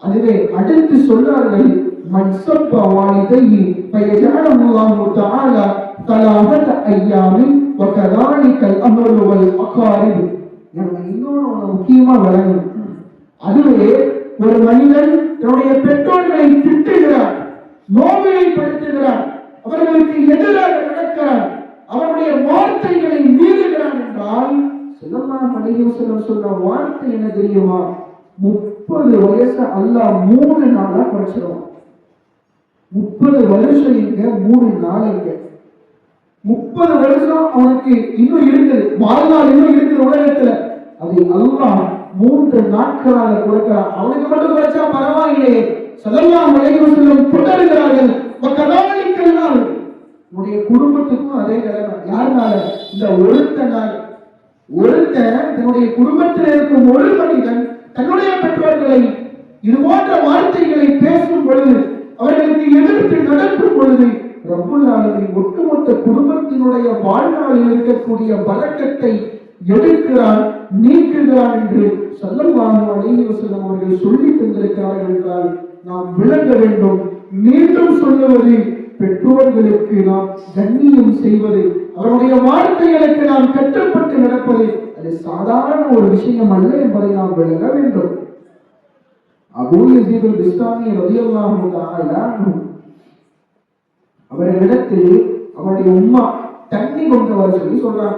அதுவே அடுத்து சொன்னார்கள், மன் சப்ப வாலிதைஹி ஃபயஜஅலஹு அல்லாஹு தஆலா 3 அய்யாமின் வகதாலிகல் அஹ்லு வல் அகாரிப். நம்ம இன்னொரு முக்கியமா விளங்கணும். அதுவே ஒரு மனிதன் தன்னுடைய பெற்றோர்களை திட்டுகிறார், நோவினைப்படுத்துகிறார், அவர்களுக்கு எதிராக நடக்கிறார், அவருடைய வார்த்தைகளை மீறுகிறார் என்றால் ஸல்லல்லாஹு அலைஹி வஸல்லம் சொன்ன வார்த்தை என்ன தெரியுமா? 30 வயசு அல்லாஹ் 3 நாளா குறைச்சிருவான். 30 வருஷம் இங்க, 3 நாள் இங்க. 30 வருஷம் அவனுக்கு இன்னும் இருக்குது, வாழ்நாள் இன்னும் இருக்குது உலகத்துல. அதை அல்லாஹ் 3 நாட்களாக கொடுக்கிறான். அவனுக்கு மட்டும் குறைச்சா பரவாயில்லையே. ஸல்லல்லாஹு அலைஹி வஸல்லம் தொடர்கிறார்கள், வகதாலிக்கல் உடைய குடும்பத்துக்கும் அதே நிலைமை. யாருனால? இந்த ஒருத்தனால. ஒருத்தன் தன்னுடைய குடும்பத்தில் இருக்கும் ஒரு மனிதன் தன்னுடைய பெற்றோர்களை இது போன்ற வார்த்தைகளை பேசும் பொழுது, அவர்களுக்கு எதிர்த்து நடக்கும் பொழுது ரப்புல் ஆலமீன் ஒட்டுமொத்த குடும்பத்தினுடைய வாழ்நாளில் இருக்கக்கூடிய பரக்கத்தை எடுக்கிறான், நீக்குகிறான் என்று ஸல்லல்லாஹு அலைஹி வஸல்லம் அவர்கள் சொல்லி தந்திருக்கிறார்கள் என்றால் நாம் விளங்க வேண்டும். மீண்டும் சொல்லுவது, பெற்றோர்களுக்கு நாம் கண்ணியம் செய்வது, அவருடைய வார்த்தைகளுக்கு நாம் கட்டுப்பட்டு நடப்பது, அது அது சாதாரண ஒரு விஷயம் அல்ல என்பதை நாம் விளங்க வேண்டும். அபூ யஸீத் பிஸ்தாமி ரலியல்லாஹு தஆலா அவர்களிடத்தில் அவருடைய உம்மா தண்ணி கொண்டு வர சொல்லி சொல்றாங்க.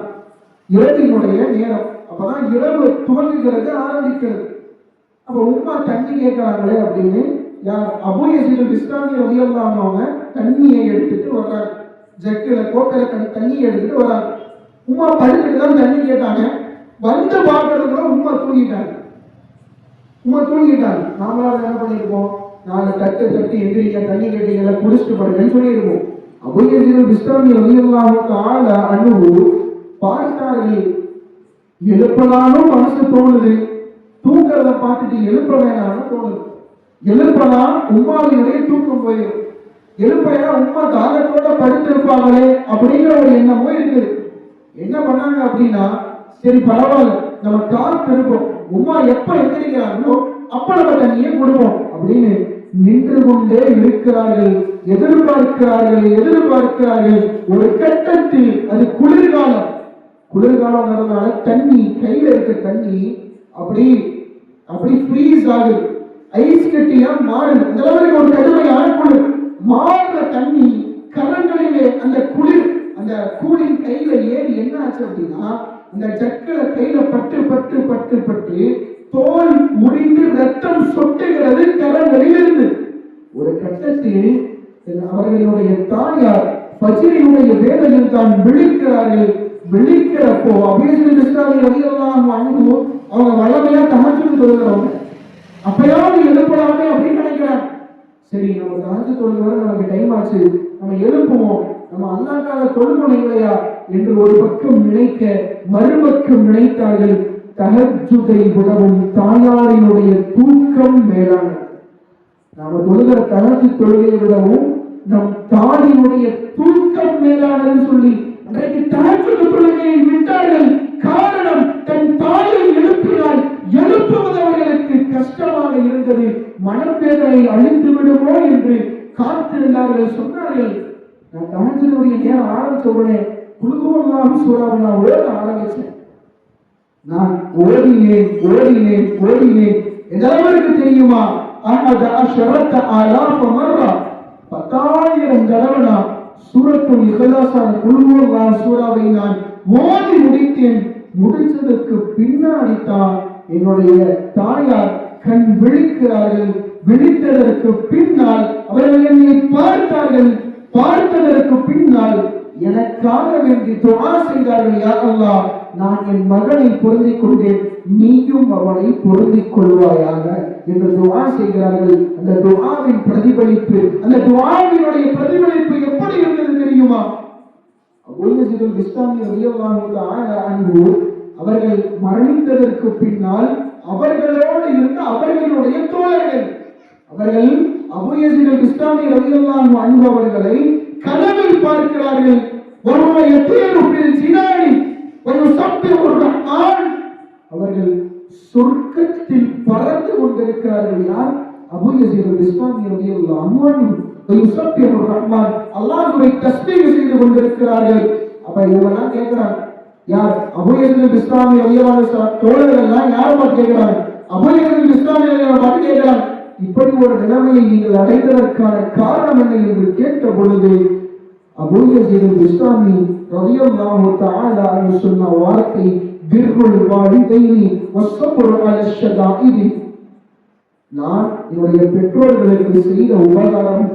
இரவினுடைய நேரம், அப்பதான் இரவு துவங்குகிறது, ஆரம்பிக்கிறது. அப்ப உம்மா தண்ணி கேட்கிறாங்களே அப்படின்னு யார் அபூ யஸீத் பிஸ்தாமி ரலியல்லாஹு அவங்க தண்ணியை எடுத்துட்டு வர்றாங்க. ஜக்கில கோட்டையில தண்ணியை எடுத்துட்டு வர்றாங்க. உம்மா படுத்துட்டு தான் தண்ணி கேட்டாங்க. வந்து பார்க்கறதுக்குள்ள உம்மா தூங்கிட்டாங்க. நாமளால என்ன பண்ணிருப்போம், நாலு தட்டு தட்டி எந்திரிக்க, தண்ணி கேட்டீங்கள, குடிச்சிட்டு படுங்கன்னு சொல்லியிருப்போம். அபூ யஸீத் பிஸ்தாமி ரலியல்லாஹு தஆலா அன்ஹு பார்த்தார்கள். எழுப்பலானும் மனசு தோணுது, தூங்குறத பார்த்துட்டு எழுப்ப வேணாம்னு தோணுது. எழுப்பனா உம்மாவினுடைய தூக்கம் போயிடும். எழுப்பையா உம்மா தாகத்தோட படுத்திருப்பாங்களே அப்படிங்கிற ஒரு எண்ணமும் இருக்குது. என்ன பண்ணாங்க அப்படின்னா, சரி பரவாயில்ல, நம்ம காத்து இருப்போம், உம்மா எப்ப எந்திரிக்கிறாங்களோ அப்ப நம்ம தண்ணியை கொடுப்போம் அப்படின்னு நின்று கொண்டே இருக்கிறார்கள். எதிர்பார்க்கிறார்கள். ஒரு கட்டத்தில் அது குளிர்காலம் நடந்தால தண்ணி, கையில இருக்க தண்ணி அப்படி ஃப்ரீஸ் ஆகுது, ஐஸ் கட்டியா மாறுது. அந்த அளவுக்கு ஒரு கடுமையான குளிர். மாறுற தண்ணி கரங்களிலே அந்த குளிர், அந்த கூலிங் கையில ஏறி என்ன ஆச்சு அப்படின்னா, அந்த ஜக்கில கையில பட்டு தோல் உரிந்து ரத்தம் சொட்டுகிறது கரங்களில் இருந்து. ஒரு கட்டத்தில் அவர்களுடைய தாயார் ஃபஜ்ரினுடைய வேளையில் தான் விழிக்கிறார்கள். விழிக்கிறப்போ அபூ யஸீத் பிஸ்தாமி ரலியல்லாஹு அன்ஹு அவங்க வளமையா தஹஜ்ஜுத் தொழுகிறவங்க. அப்பயாவது எழுப்பலாமே அப்படின்னு நினைக்கிறாங்க. சரி, நம்ம தஹஜ்ஜுத் தொழுகிற நமக்கு டைம் ஆச்சு, நம்ம எழுப்புவோம், நம்ம அல்லாஹ்க்காக தொழுகணும் இல்லையா என்று ஒரு பக்கம் நினைக்க, மறுபக்கம் நினைத்தார்கள். தஹஜ்ஜுதை விடவும் தாயாரினுடைய தூக்கம் மேலான. நாம தொழுகிற தஹஜ்ஜுத் தொழுகையை விடவும் நம் தாயினுடைய தூக்கம் மேலானதுன்னு சொல்லி அன்றைக்கு தஹஜ்ஜுத் தொழுகையை விட்டார்கள். காரணம், தன் தாயை எழுப்பினால் எழுப்புவது அவர்களுக்கு கஷ்டமாக இருந்தது, மனப்பேதனை அழித்து விடுமோ என்று காத்திருந்தார்கள். சொன்னார்கள், நான் தஹஜ்ஜுடைய நேரம் ஆரம்பிச்ச உடனே குல் ஹுவல்லாஹு சூராவை நான் ஓத ஆரம்பிச்சேன். நான் ஓடினேன். எந்த அளவுக்கு தெரியுமா? 10,000 தடவை நான் சூரத்துல் இக்லாஸான குல் ஹுவல்லாஹு சூராவை நான் ஓதி முடித்தேன். முடிச்சதற்கு பின்னாடி தான் என்னுடைய தாயார் கண் விழிக்கிறார்கள். விழித்ததற்கு பின்னால் அவர்கள் என்னை பார்த்தார்கள். பார்த்ததற்கு பின்னால் எனக்காக வேண்டி துஆ செய்தார்கள். யா அல்லாஹ், நான் என் மகனை பொருந்திக் கொண்டேன், நீயும் அவனை பொருந்திக் கொள்வாயாக என்று துஆ செய்கிறார்கள். அந்த துஆவின் பிரதிபலிப்பு, அந்த துஆவினுடைய பிரதிபலிப்பு எப்படி இருந்தது தெரியுமா? அபூ யஸீத் பிஸ்தாமி ரலியல்லாஹு தஆலா அன்ஹு அவர்கள் மரணித்ததற்கு பின்னால் அவர்களோடு இருந்த அவர்களுடைய தோழர்கள், அவர்கள் அபூ யஸீத் பிஸ்தாமி ரலியல்லாஹு அன்ஹு அவர்களை கனவில் பார்க்கிறார்கள். அவர்கள் சொர்க்கத்தில் பறந்து கொண்டிருக்கிறார்கள். யார்? அபூ யஸீத் பிஸ்தாமி ரலியல்லாஹு அன்ஹு அல்லாஹ்வை தஸ்பீஹ் செய்து கொண்டிருக்கிறார்கள். அப்ப இவங்கெல்லாம் கேட்கிறாங்க, யார்? அபூ யஸீத் பிஸ்தாமி ரலியல்லாஹு அன்ஹு தோழர்கள் எல்லாம் யார் பார்த்து கேட்கிறாங்க? அபூ யஸீத் பிஸ்தாமி ரலியல்லாஹு பார்த்து கேட்கிறாங்க, இப்படி ஒரு நிலைமையை நீங்கள் அடைந்ததற்கான காரணம் என்ன என்று கேட்ட பொழுது அபூ யஸீத் பிஸ்தாமி ரலியல்லாஹு தஆலா அன்ஹு சொன்ன வார்த்தை, பிர்ருல் வாலிதைனி வஸ்ஸப்ரு அலா ஷதாஇதி. நான் என்னுடைய பெற்றோர்களுக்கு செய்த உபகாரம்,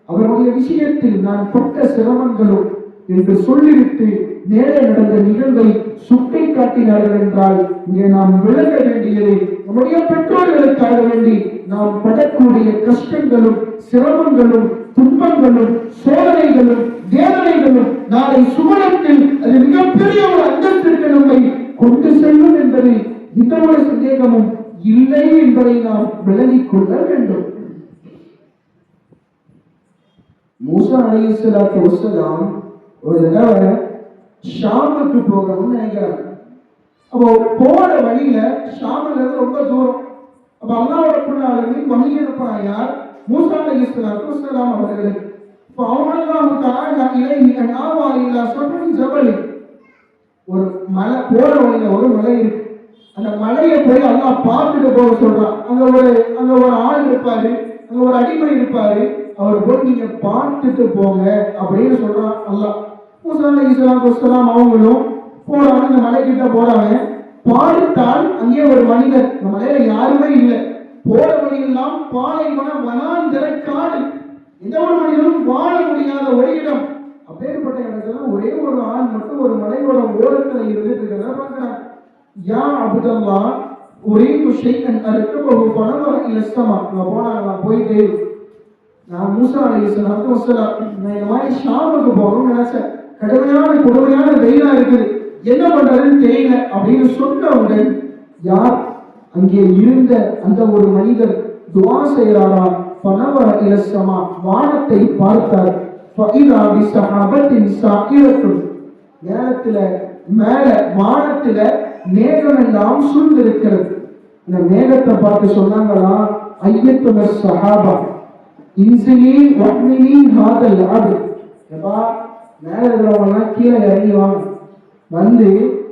அவருடைய விஷயத்தில் நான் பட்ட சிரமங்களும் என்று சொல்லிவிட்டு நேரே நடந்த நிகழ்வை சுட்டி காட்டினார்கள் என்றால், இங்கே நாம் விளங்க வேண்டியது, நம்முடைய பெற்றோர்களுக்காக வேண்டி நாம் படக்கூடிய கஷ்டங்களும் சிரமங்களும் துன்பங்களும் சோதனைகளும் வேதனைகளும் நாளை சுமணத்தில் அது மிகப்பெரிய ஒரு அந்தத்திற்கு நம்மை கொண்டு செல்லும் என்பதில் எந்த ஒரு சந்தேகமும் இல்லை என்பதை நாம் விளங்கிக் கொள்ள வேண்டும். மூசா அலைஹிஸ்ஸலாத்து வஸ்ஸலாம் ஒரு தடவை ஷாமுக்கு போகணும்னு நினைக்கிறாங்க. அப்போ போற வழியில ஷாமுங்கிறது ரொம்ப தூரம். அப்ப அல்லாஹ்வோட குர்ஆனில் வஹி அனுப்புறான் யார்? மூசா அலைஹிஸ்ஸலாத்து வஸ்ஸலாம் அவர்களுக்கு. ஃபஅல்லாஹு தஆலா இலைஹி அன் ஆவா இலா ஸஃபின் ஜபல். ஒரு மலை போற வழியில ஒரு மலை இருக்கு. அந்த மலையை போய் அல்லாஹ் பார்த்துட்டு போக சொல்றான். அங்க ஒரு ஆள் இருப்பாரு, அங்க ஒரு அடிமை இருப்பாரு, அவர் போய் நீங்க பார்த்துட்டு போங்க அப்படின்னு சொல்றான் அல்லாஹ். மூசா அலைஹிஸ்ஸலாத்து வஸ்ஸலாம் அவங்களும் போறாங்க, அந்த மலை கிட்ட போறாங்க. பார்த்தால் அங்கே ஒரு மனிதர், இந்த மலையில யாருமே இல்லை, போற வழியெல்லாம் பாலைவன வனாந்தர காடு, எந்த ஒரு மனிதனும் வாழ முடியாத ஒரு இடம். அப்பேற்பட்ட இடத்துல ஒரே ஒரு ஆள் மட்டும் ஒரு மலையோட ஓரத்துல இருந்துட்டு இருக்கிறத பார்க்கிறாங்க. யா அப்துல்லா ஒரே ஷைஅன் அர்கபஹு ஃபனவர இல ஸமா. நான் போயிட்டு நான் மூசா அலைஹிஸ்ஸலாத்து வஸ்ஸலாம் நான் இந்த மாதிரி ஷாமுக்கு போகணும்னு நினைச்சேன். கொடுமையான வெயிலா இருக்குது, என்ன பண்றதுன்னு தெரியல அப்படின்னு சொன்னவுடன் யார் அங்கே இருந்த அந்த ஒரு மனிதர் துஆ செய்யறாரா. ஃபனவர இல ஸமா, வானத்தை பார்த்தார். ஃபஇதா பிஸஹாபத்தின் ஸாயிரத்துன், நேரத்துல மேல வானத்துல மேகம் எல்லாம் சூழ்ந்திருக்கிறது. இந்த மேகத்தை பார்த்து சொன்னாங்களா, ஐயத்தும ஸஹாபா இன்சிலி வஹ்மிலி ஹாதல் அப்த். எப்பா மேல இருக்கிறவங்க கீழே இறங்கிவாங்க, வந்து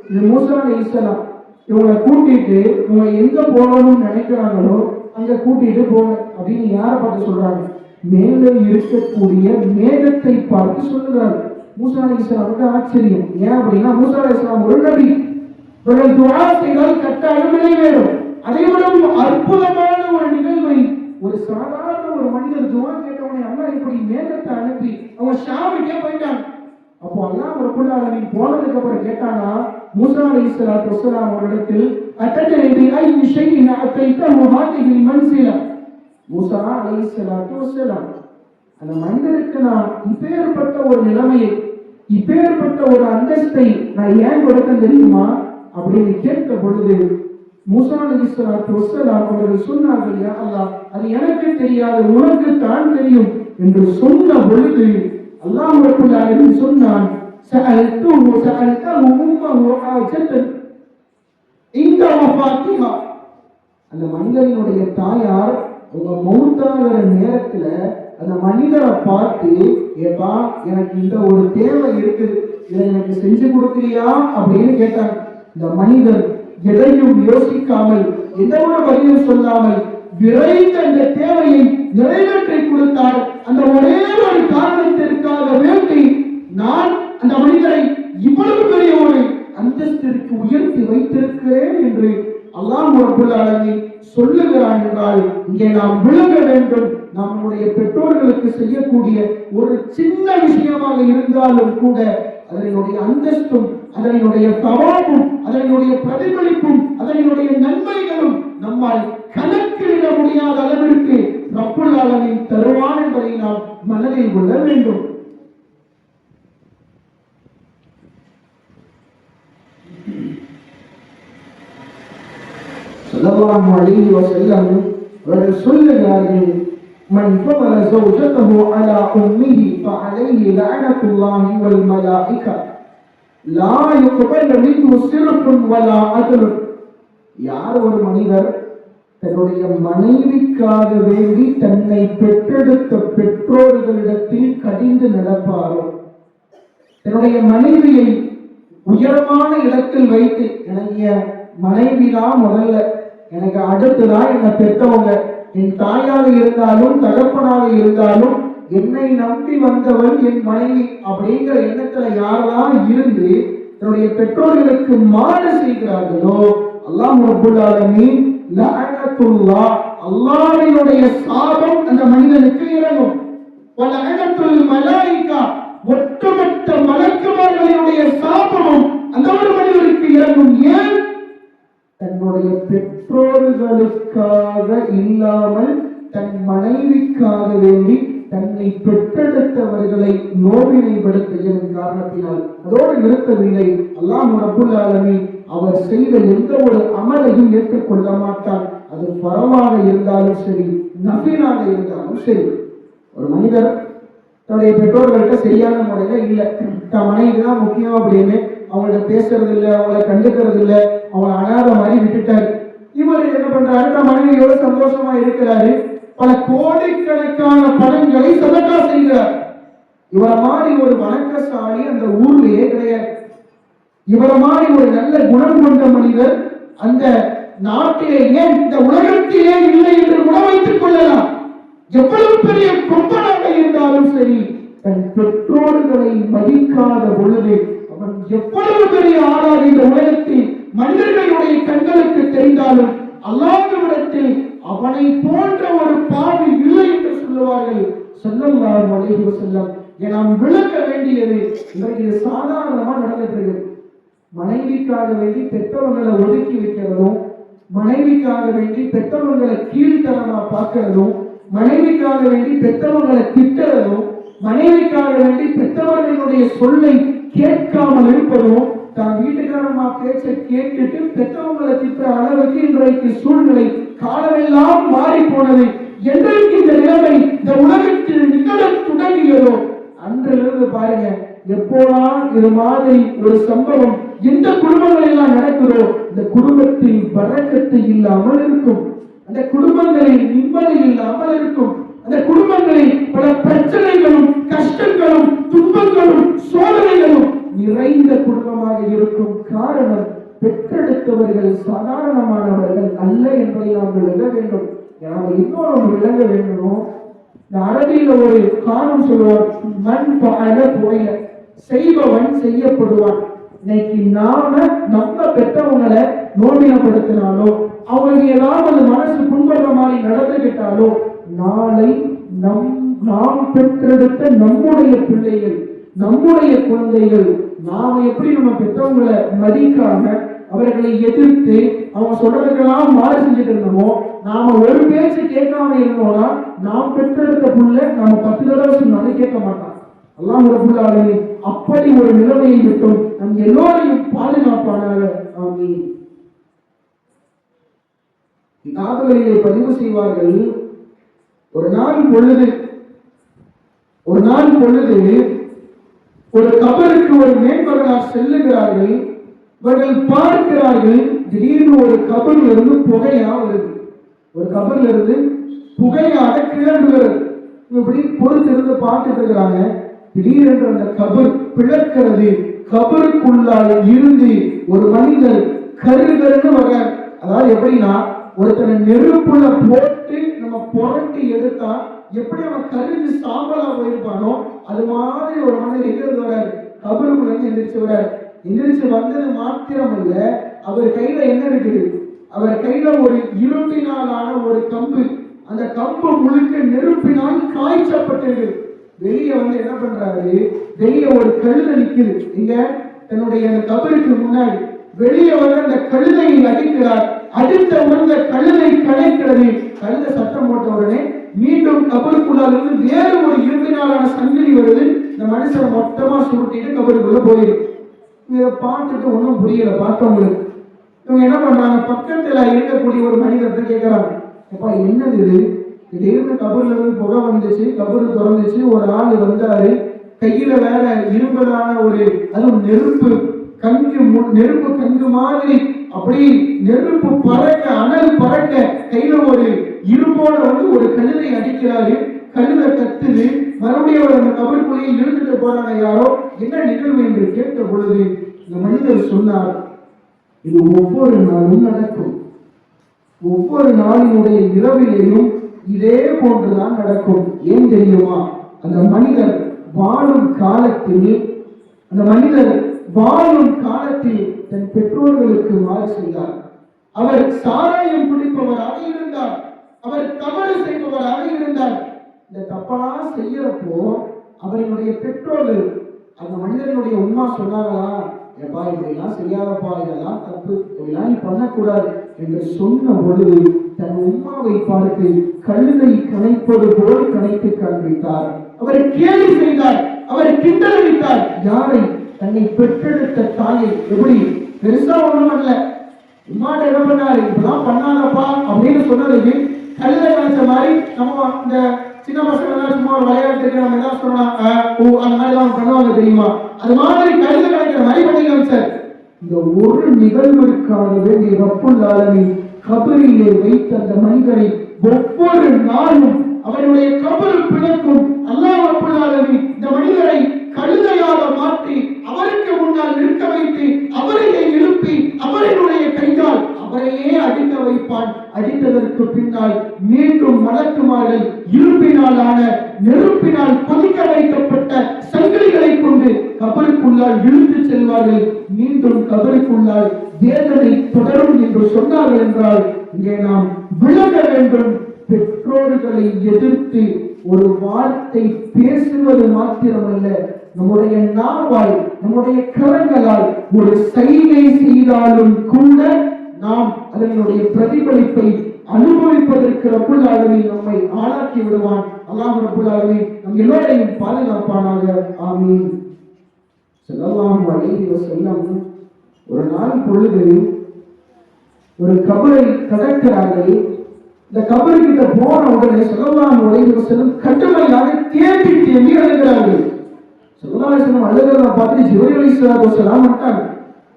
இது மூசா அலைஹிஸ்ஸலாம் இவங்களை கூட்டிட்டு இவங்க எங்க போகணும்னு நினைக்கிறாங்களோ அங்க கூட்டிட்டு போங்க அப்படின்னு யாரை பார்த்து சொல்றாங்க? மேலே இருக்கக்கூடிய மேகத்தை பார்த்து சொல்லுகிறாங்க. மூசா அலைஹிஸ்ஸலாமுக்கு ஆச்சரியம். ஏன் அப்படின்னா மூசா அலைஹிஸ்ஸலாம் ஒரு நபி, இவர்கள் துஆ செய்தால் கட்டாயம் நிறைவேறும். அதை விட அற்புதமான ஒரு நிகழ்வை ஒரு சாதாரண ஒரு மனிதர் துஆ கேட்டவனை அல்லாஹ் இப்படி மேகத்தை அனுப்பி அவங்க ஷாமுக்கே போயிட்டாங்க. அப்போ அல்லாஹ் ரப்பல் ஆலமீன் போனதுக்கு அப்புறம் கேட்டானா மூசா அலைஹிஸ்ஸலாத்து வஸ்ஸலாம் அவரிடத்தில், அத்ததரி பி ஐயி ஷைஇன் அதைதஹு ஹாதிஹி மன்சிலா. மூசா அலைஹிஸ்ஸலாத்து வஸ்ஸலாம் அந்த மனிதருக்கு நான் இப்பேற்பட்ட ஒரு நிலைமையை, இப்பேற்பட்ட ஒரு அந்தஸ்தை நான் ஏன் கொடுத்தேன் தெரியுமா அப்படின்னு கேட்ட பொழுது மூசா அலைஹிஸ்ஸலாத்து வஸ்ஸலாம் அவர்கள் சொன்னார்கள், யா அல்லாஹ் அது எனக்கு தெரியாது, உனக்கு தான் தெரியும் என்று சொன்ன பொழுது அல்லாஹ் ரப்பல் ஆலமீன் சொன்னான், சஅல்தஹு உம்மஹு ஹாஜத்தன் இந்த வஃபாத்திஹா. அந்த மனிதனுடைய தாயார் அவங்க மௌத்தாகிற நேரத்துல அந்த மனிதரை பார்த்து, ஏப்பா எனக்கு இந்த ஒரு தேவை இருக்குது, இதை எனக்கு செஞ்சு கொடுக்குறியா அப்படின்னு கேட்டாங்க. இந்த மனிதர் எதையும் யோசிக்காமல் எந்த ஒரு பதிலும் சொல்லாமல் விரைந்த அந்த தேவையை நிறைவேற்றி கொடுத்தார். அந்த ஒரே ஒரு காரணத்திற்காக வேண்டி நான் அந்த மனிதரை இவ்வளவு பெரிய ஒரு அந்தஸ்திற்கு உயர்த்தி வைத்திருக்கிறேன் என்று அல்லாஹ் ரப்பல் ஆலமீன் சொல்லுகிறான் என்றால் இங்கே நாம் விளங்க வேண்டும். நம்முடைய பெற்றோர்களுக்கு செய்யக்கூடிய ஒரு சின்ன விஷயமாக இருந்தாலும் கூட அதனுடைய அந்தஸ்தும் அதனுடைய தவாபும் அதனுடைய பிரதிபலிப்பும் அதனுடைய நன்மைகளும் நம்மால் கணக்கிட முடியாத அளவிற்கு ரப்பல் ஆலமீன் தருவான் என்பதை நாம் மனதில் கொள்ள வேண்டும். ஸல்லல்லாஹு அலைஹி வஸல்லம் அவர்கள் சொல்லுகிறார்கள், மன் ஃபதல ஸௌஜதஹு அலா உம்மிஹி ஃபஅலைஹி லஅனத்துல்லாஹி வல் மலாயிகா லா யுக்பல் மின்ஹு சிர்ஃபுன் வலா அத்லுன். யார் ஒரு மனிதர் தன்னுடைய மனைவிக்காக வேண்டி தன்னை பெற்றெடுத்த பெற்றோர்களிடத்தில் கடிந்து நடப்பாரோ, தன்னுடைய மனைவியை உயரமான இடத்தில் வைத்து, எனக்கு மனைவிதான் முதல்ல, எனக்கு அடுத்துதான் என்னை பெற்றவங்க, என் தாயாக இருந்தாலும் தகப்பனாக இருந்தாலும் என்னை நம்பி வந்தவள் என் மனைவி அப்படிங்கிற எண்ணத்துல யாரெல்லாம் இருந்து தன்னுடைய பெற்றோர்களுக்கு மாறு செய்கிறார்களோ அல்லாஹ் ரப்பல் ஆலமீன் லஅனத்துல்லாஹ், அல்லாஹ்வினுடைய சாபம் அந்த மனிதனுக்கு இறங்கும். வலஅனத்துல் மலாயிகா, ஒட்டுமொத்த மலக்குமார்களுடைய சாபமும் அந்த ஒரு மனிதனுக்கு இறங்கும். ஏன்? தன்னுடைய பெற்றோர்களுக்காக இல்லாமல் தன் மனைவிக்காக வேண்டி தன்னை பெற்றெடுத்தவர்களை நோவினைப்படுத்தியதன் காரணத்தினால். அதோடு நிறுத்தவில்லை, அல்லாஹ் ரப்பல் ஆலமீன் அவர் செய்த எந்த ஒரு அமலையும் ஏற்றுக்கொள்ள மாட்டார். அது பரவாக இருந்தாலும் சரி, நஃபிலாக இருந்தாலும் சரி. ஒரு மனிதர் தன்னுடைய பெற்றோர்கள்ட்ட சரியான முறையில இல்லை, தன் மனைவி தான் முக்கியம் அப்படின்னு அவங்கள்ட்ட பேசுறது இல்லை, அவங்களை கண்டுக்கிறது இல்லை, அவங்களை அனாத மாதிரி விட்டுட்டாரு. இவர் என்ன பண்றாரு, தன் மனைவியோட சந்தோஷமா இருக்கிறாரு, பல கோடிக்கணக்கான பணங்களை சதக்கா செய்கிறார். இவரை மாதிரி ஒரு வணக்கசாலி அந்த ஊர்லயே கிடையாது. இவர மாதிரி ஒரு நல்ல குணம் கொண்ட மனிதர் அந்த நாட்டிலே ஏன் இந்த உலகத்திலே இல்லை என்று கூட வைத்துக் கொள்ளலாம். எவ்வளவு பெரிய கொம்பனாக இருந்தாலும் சரி, தன் பெற்றோர்களை மதிக்காத பொழுது அவன் எவ்வளவு பெரிய ஆளாக இந்த உலகத்தில் மனிதர்களுடைய கண்களுக்கு தெரிந்தாலும் அல்லாஹ்விடத்தில் அவனை போன்ற ஒரு பாவி இல்லை என்று சொல்லுவார்கள் ஸல்லல்லாஹு அலைஹி வஸல்லம். நாம் விளக்க வேண்டியது இன்றைக்கு சாதாரணமா நடந்துட்டு இருக்கு. மனைவிக்காக வேண்டி பெற்றவங்களை ஒதுக்கி வைக்கிறதும், மனைவிக்காக வேண்டி பெற்றவங்களை கீழ்த்தரமா பார்க்கிறதும், மனைவிக்காக வேண்டி பெற்றவங்களை திட்டுறதும், மனைவிக்காக வேண்டி பெற்றவர்களுடைய சொல்லை கேட்காமல் இருப்பதும், தான் வீட்டுக்காரமா பேச்ச கேட்டுட்டு பெற்றவங்களை திட்ட அளவுக்கு இன்றைக்கு சூழ்நிலை காலமெல்லாம் மாறி போனது. என்றைக்கு இந்த நிலைமை இந்த உலகத்தில் நிகழ தொடங்கியதோ அன்றிலிருந்து பாருங்க, எப்போதான் இது மாதிரி ஒரு சம்பவம் எந்த குடும்பங்கள் எல்லாம் நடக்குதோ இந்த குடும்பத்தில் பரக்கத்து இல்லாமல் இருக்கும், அந்த குடும்பங்களில் நிம்மதி இல்லாமல் இருக்கும், அந்த குடும்பங்களில் பல பிரச்சனைகளும் கஷ்டங்களும் துன்பங்களும் சோதனைகளும் நிறைந்த குடும்பமாக இருக்கும். காரணம், பெற்றெடுத்தவர்கள் சாதாரணமானவர்கள் அல்ல என்பதை நாம் விளங்க வேண்டும். நாம் இன்னொரு விளங்க வேண்டும். இந்த அரபியில ஒரு காரணம் சொல்லுவார், மண் பால போய செய்பவன் செய்யப்படுவான். இன்னைக்கு நாம நம்ம பெற்றவங்களை நோவினப்படுத்தினாலோ அவங்களுக்கு ஏதாவது மனசு புண்படுற மாதிரி நடந்துகிட்டாலோ நாளை நாம் பெற்றெடுத்த நம்முடைய பிள்ளைகள் நம்முடைய குழந்தைகள் நாம எப்படி நம்ம பெற்றவங்களை மதிக்காம அவர்களை எதிர்த்து அவங்க சொல்றதுக்கெல்லாம் மாறு செஞ்சுட்டு இருந்தோமோ, நாம ஒரு பேச்சு கேட்காம இருந்தோம்னா நாம் பெற்றெடுத்த புள்ள நாம 10 தடவை சொன்னாலும் கேட்க மாட்டான். அல்லாஹ் ரப்பல் ஆலமீன் அப்படி ஒரு நிலைமையை விட்டும் நம் எல்லோரையும் பாதுகாப்பானாக. ஆமீன். கிதாபுகளிலே பதிவு செய்வார்கள், ஒரு நாள் பொழுது ஒரு கபருக்கு ஒரு மேன்மகனார் செல்லுகிறார்கள். இவர்கள் பார்க்கிறார்கள், திடீர்னு ஒரு கபரில் இருந்து புகையா வருது, ஒரு கபரில் இருந்து புகையாக கிளம்புகிறது. இப்படி பொறுத்திருந்து பார்த்துட்டு இருக்கிறாங்க. திடீரென்று அந்த கபர் பிளக்கிறது. கபருக்குள்ளால் இருந்து ஒரு மனிதர் கருகருன்னு வர, அதாவது எப்படின்னா ஒருத்தனை நெருப்புல போட்டு நம்ம புரட்டி எடுத்தா எப்படி அவன் கருது சாம்பலா போயிருப்பானோ அது மாதிரி ஒரு மனிதர் எங்கிருந்து வர்றாரு, கபருக்குள்ள இருந்து எந்திரிச்சு வர்றாரு. எந்திரிச்சு வந்தது மாத்திரம் இல்ல, அவர் கையில என்ன இருக்குது, அவர் கையில ஒரு இரும்பினாலான ஒரு கம்பு, அந்த கம்பு முழுக்க நெருப்பினால் காய்ச்சப்பட்டது. வெளியே வந்து என்ன பண்றாரு, வெளியே ஒரு கழுதை நிக்குது. இங்க தன்னுடைய அந்த கபருக்கு முன்னாடி வெளியே வந்து அந்த கழுதையை அடிக்கிறார். அடித்த உடனே கழுதை கலைக்கிறது. கழுதை சத்தம் போட்ட உடனே மீண்டும் கபருக்குள்ளால் இருந்து வேறு ஒரு இரும்பினாலான சங்கிலி வருது. இந்த மனுஷனை மொத்தமா சுருட்டிட்டு கபருக்குள்ள போயிருக்கு. இதை பார்த்துட்டு ஒன்றும் புரியல பார்த்தவங்களுக்கு. இவங்க என்ன பண்றாங்க, பக்கத்துல இருக்கக்கூடிய ஒரு மனிதர்கிட்ட கேட்கிறாங்க, அப்பா என்னது இது, திடீர்னு கபர்ல இருந்து புகை வந்துச்சு, கபரு திறந்துச்சு, ஒரு ஆள் வந்தாரு, கையில வேற இரும்பலான ஒரு அதுவும் நெருப்பு கங்கு மாதிரி அப்படி நெருப்பு பறக்க அனல் பறக்க கையில ஒரு இரும்போட வந்து ஒரு கழுதை அடிக்கிறாரு. கழுதை கத்துது. மறுபடியும் அவர் அந்த கபருக்குள்ளேயே இழுத்துட்டு போறாங்க. யாரோ என்ன நிகழ்வு என்று கேட்ட பொழுது இந்த மனிதர் சொன்னார், இது ஒவ்வொரு நாளும் நடக்கும், ஒவ்வொரு நாளினுடைய இரவிலேயும் இதே போன்றுதான் நடக்கும். ஏன் தெரியுமா, அந்த மனிதர் வாழும் காலத்தில் தன் பெற்றோர்களுக்கு மாறு செய்தார். அவர் சாராயம் குடிப்பவராக இருந்தார், அவர் தவறு செய்பவராக இருந்தார். இந்த தப்பெல்லாம் செய்யறப்போ அவர்களுடைய பெற்றோர்கள் அந்த மனிதனுடைய உண்மை சொன்னாங்களா, ஏப்பா இப்படிலாம் செய்யாதப்பா, இதெல்லாம் தப்பு, இதெல்லாம் நீ பண்ணக்கூடாது என்று சொன்ன பொழுது தன் உம்மாவை பார்த்து கழுதை கணைப்பது போல் கணைத்து காண்பித்தார். அவரை கேலி செய்தார், அவரை கிண்டலித்தார். யாரை, தன்னை பெற்றெடுத்த தாயை. எப்படி பெருசா ஒண்ணும் அல்ல, உம்மாட்ட என்ன பண்ணாரு, இப்பதான் பண்ணாதப்பா அப்படின்னு சொன்னதுக்கு கழுதை நினைச்ச மாதிரி நம்ம இந்த சின்ன பசங்க சும்மா விளையாட்டுக்கு நம்ம என்ன சொன்னா அந்த மாதிரி எல்லாம் பண்ணுவாங்க தெரியுமா, அது மாதிரி கழுதை கிடைக்கிற மாதிரி பண்ணிக்கலாம் சார். இந்த ஒரு நிகழ்விற்காக வேண்டிய ரப்புல் ஆலமீன் கபரிலே வைத்த அந்த மனிதரை ஒவ்வொரு நாளும் அவருடைய கபரு பிளக்கும். அல்லாஹ் ரப்புல் ஆலமீன் இந்த மனிதரை கழுதையாக மாற்றி அவருக்கு முன்னால் நிற்க வைத்து அடிப்பான். அடித்ததற்கு பின்னால் மீண்டும் மலக்குமார்கள் இரும்பினாலான நெருப்பினால் கொதிக்க வைக்கப்பட்ட சங்கிலிகளை கொண்டு கபருக்குள்ளால் இழுத்து செல்வார்கள். மீண்டும் கபருக்குள்ளால் வேதனை தொடரும் என்று சொன்னார்கள் என்றால் இங்கே நாம் விளங்க வேண்டும். பெற்றோர்களை எதிர்த்து ஒரு வார்த்தை பேசுவது மாத்திரமல்ல, நம்முடைய நாவால் நம்முடைய கரங்களால் ஒரு சைகை செய்தாலும் கூட நாம் அதனுடைய பிரதிபலிப்பை அனுபவிப்பதற்கு ரப்புல் ஆலமீன் நம்மை ஆளாக்கி விடுவான். அல்லாஹ் ரப்புல் ஆலமீன் நம் எல்லோரையும் பாதுகாப்பானாக. ஆமீன். ஸல்லல்லாஹு அலைஹி வஸல்லம் ஒரு நாள் பொழுது ஒரு கபரை கடக்கிறார்கள். இந்த கபருக்கிட்ட போன உடனே ஸல்லல்லாஹு அலைஹி வஸல்லம் கடுமையாக தேம்பி தேம்பி அழுகிறார்கள். ஸல்லல்லாஹு அலைஹி வஸல்லம் அழுகிறத பார்த்து ஜிப்ரீல் அலைஹிஸ்ஸலாத்து வஸலாம்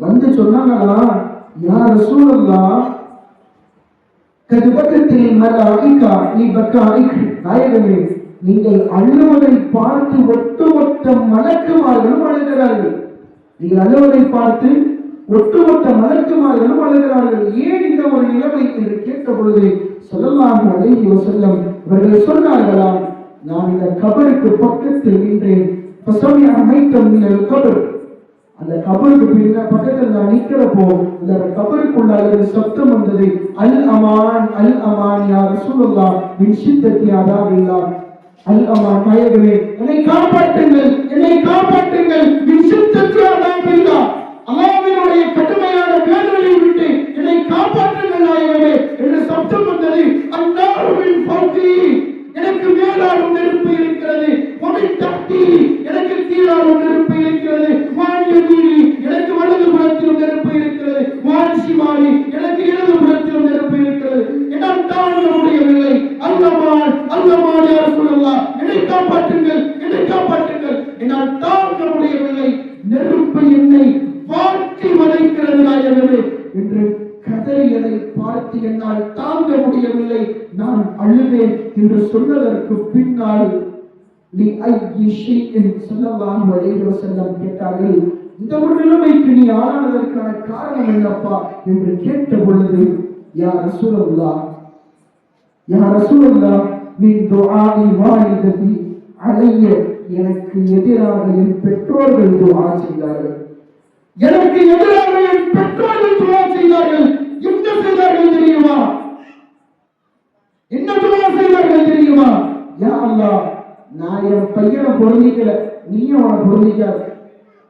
வந்து சொன்னாங்களா, யா ரசூலல்லாஹ் கதுபக்கத்தில் மலாயிகா நீ பக்காயிக், நாயகமே நீங்கள் அழுவதை பார்த்து ஒட்டுமொத்த மலக்குமார்களும் அழுகிறார்கள். நீங்கள் அழுவதை பார்த்து ஒட்டுமொத்த மலக்குமார்களும் அழுகிறார்கள். ஏன் இந்த ஒரு நிலைமை என்று கேட்ட பொழுது ஸல்லல்லாஹு அலைஹி வஸல்லம் அவர்கள் சொன்னார்களாம், நான் இந்த கபருக்கு பக்கத்தில் நின்றேன். அந்த கபருக்கு பக்கத்தில் நான் நிற்கிறப்போ இந்த கபருக்குள்ளாக சப்தம் வந்தது, அல் அமான் அல் அமான் யா ரசூலுல்லாஹ் மின் ஷித்தத்தி அதாபில்லாஹ். அல் அமான், நாயகமே என்னை காப்பாற்றுங்கள், என்னை காப்பாற்றுங்கள், மின் ஷித்தத்தி அதாபில்லாஹ், அல்லாஹ்வினுடைய கடுமையான வேதனையை விட்டு என்னை காப்பாற்றுங்கள் நாயகமே என்று சப்தம் வந்தது. அன்னாரு மின் ஃபௌகி, எனக்கு மேலாலும் நெருப்பு இருக்கிறது, ஒமின் தஹ்தி, எனக்கு கீழாலும் நெருப்பு இருக்கிறது, வான் யமீனி, எனக்கு வலது புறத்திலும் நெருப்பு இருக்கிறது, வான் ஷிமாலி, எனக்கு இடது புறத்திலும் நெருப்பு இருக்கிறது. என்னால் தாங்க முடியவில்லை. அல்லாஹ் அல்லாஹ் யா ரசூலல்லாஹ் என்னை காப்பாற்றுங்கள், என்னை காப்பாற்றுங்கள், என்னால் தாங்க முடியவில்லை, நெருப்பு என்னை வாட்டி வதைக்கிறது நாயகமே என்று கதறியதை பார்த்து என்னால் தாங்க முடியவில்லை, நான் அழுவேன் என்று சொன்னதற்கு பின்னால் ஸல்லல்லாஹு அலைஹி வஸல்லம் கேட்டார்கள், இந்த ஒரு நிலைமைக்கு நீ ஆளானதற்கான காரணம் என்னப்பா என்று கேட்ட பொழுது, யா ரசூலல்லாஹ், யா ரசூலல்லாஹ் மின் துஆஇ வாலிததி அலைய, எனக்கு எதிராக என் பெற்றோர்கள் துஆ செய்தார்கள், எனக்கு எதிராக என் பெற்றோர்கள் துஆ செய்தார்கள். என்ன செய்தார்கள் தெரியுமா? என்ன துஆ செய்தார்கள் தெரியுமா? யா அல்லாஹ், நான் என் பையனை பொருந்திக்கல, நீயும் அவனை பொருந்திக்காத.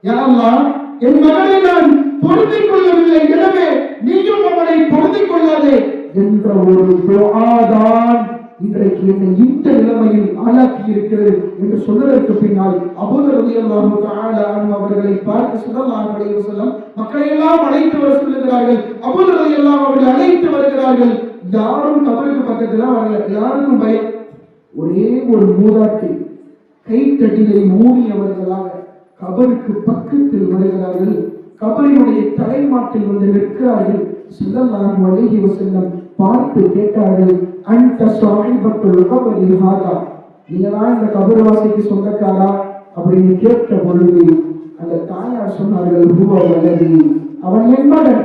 யா அல்லாஹ், என் மகனை நான் பொருந்திக் கொள்ளவில்லை, எனவே நீயும் அவனை பொருந்திக் கொள்ளாதே என்ற ஒரு துஆதான் இன்றைக்கு என்னை இந்த நிலைமையில் ஆளாக்கி இருக்கிறது என்று சொன்னதற்கு பின்னால் அபூதர் ரலியல்லாஹு தஆலா அன்ஹு அவர்களை பார்த்து ஸல்லல்லாஹு அலைஹி வஸல்லம் மக்களை எல்லாம் அழைத்து வர சொல்லுகிறார்கள். அபூதர் ரலியல்லாஹு அவர்கள் அழைத்து வருகிறார்கள். யாரும் கபருக்கு பக்கத்துல வரல, யாருக்கும் பயம். ஒரே ஒரு மூதாட்டி கைத்தடியை மூடியவர்களாக கபருக்கு பக்கத்தில் வருகிறார்கள். கபரினுடைய தலைமாட்டில் வந்து நிற்கிறார்கள். ஸல்லல்லாஹு அலைஹி வஸல்லம் பார்த்து கேட்டார்கள், அன்த ஸாஹிபத்துல் கபரி ஹாதா, நீங்கதான் இந்த கபர்வாசிக்கு சொந்தக்காரா அப்படின்னு கேட்ட பொழுது அந்த தாயார் சொன்னார்கள், ஹுவ வலதி, அவன் என் மகன்,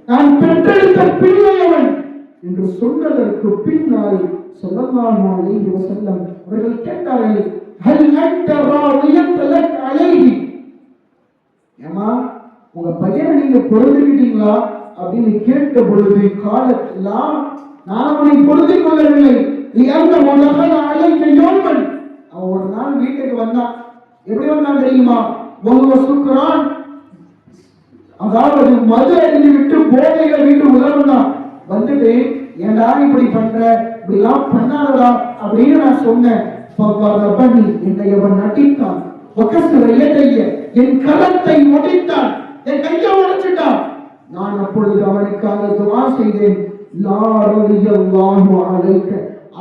நான் பெற்றெடுத்த பிள்ளை அவன் என்று சொன்னதற்கு பின்னால் ஸல்லல்லாஹு அலைஹி வஸல்லம் அவர்கள் கேட்டார்கள், ஹல் அன்த ராதியத் லக் அலைஹி, ஏமா உங்க பையனை நீங்க பொருந்திக்கிட்டீங்களா அப்படின்னு கேட்ட பொழுது காலத்தெல்லாம் நான் அவனை பொருந்திக் கொள்ளவில்லை. அவன் ஒரு நாள் வீட்டுக்கு வந்தான். எப்படி வந்தான் தெரியுமா? சுக்ரான், அதாவது மது அடிந்து விட்டு போதைகள் வீட்டு உதவுதான். வந்துட்டு ஏண்டா இப்படி பண்ற, இப்படி எல்லாம் பண்ணாதடா அப்படின்னு நான் சொன்னேன். என்னை அவன் நட்டித்தான், என் கரத்தை முடித்தான், என் கையை உடைச்சிட்டான். நான் அப்பொழுது அவனுக்காக துஆ செய்தேன், லா ரலியல்லாஹு அலைக,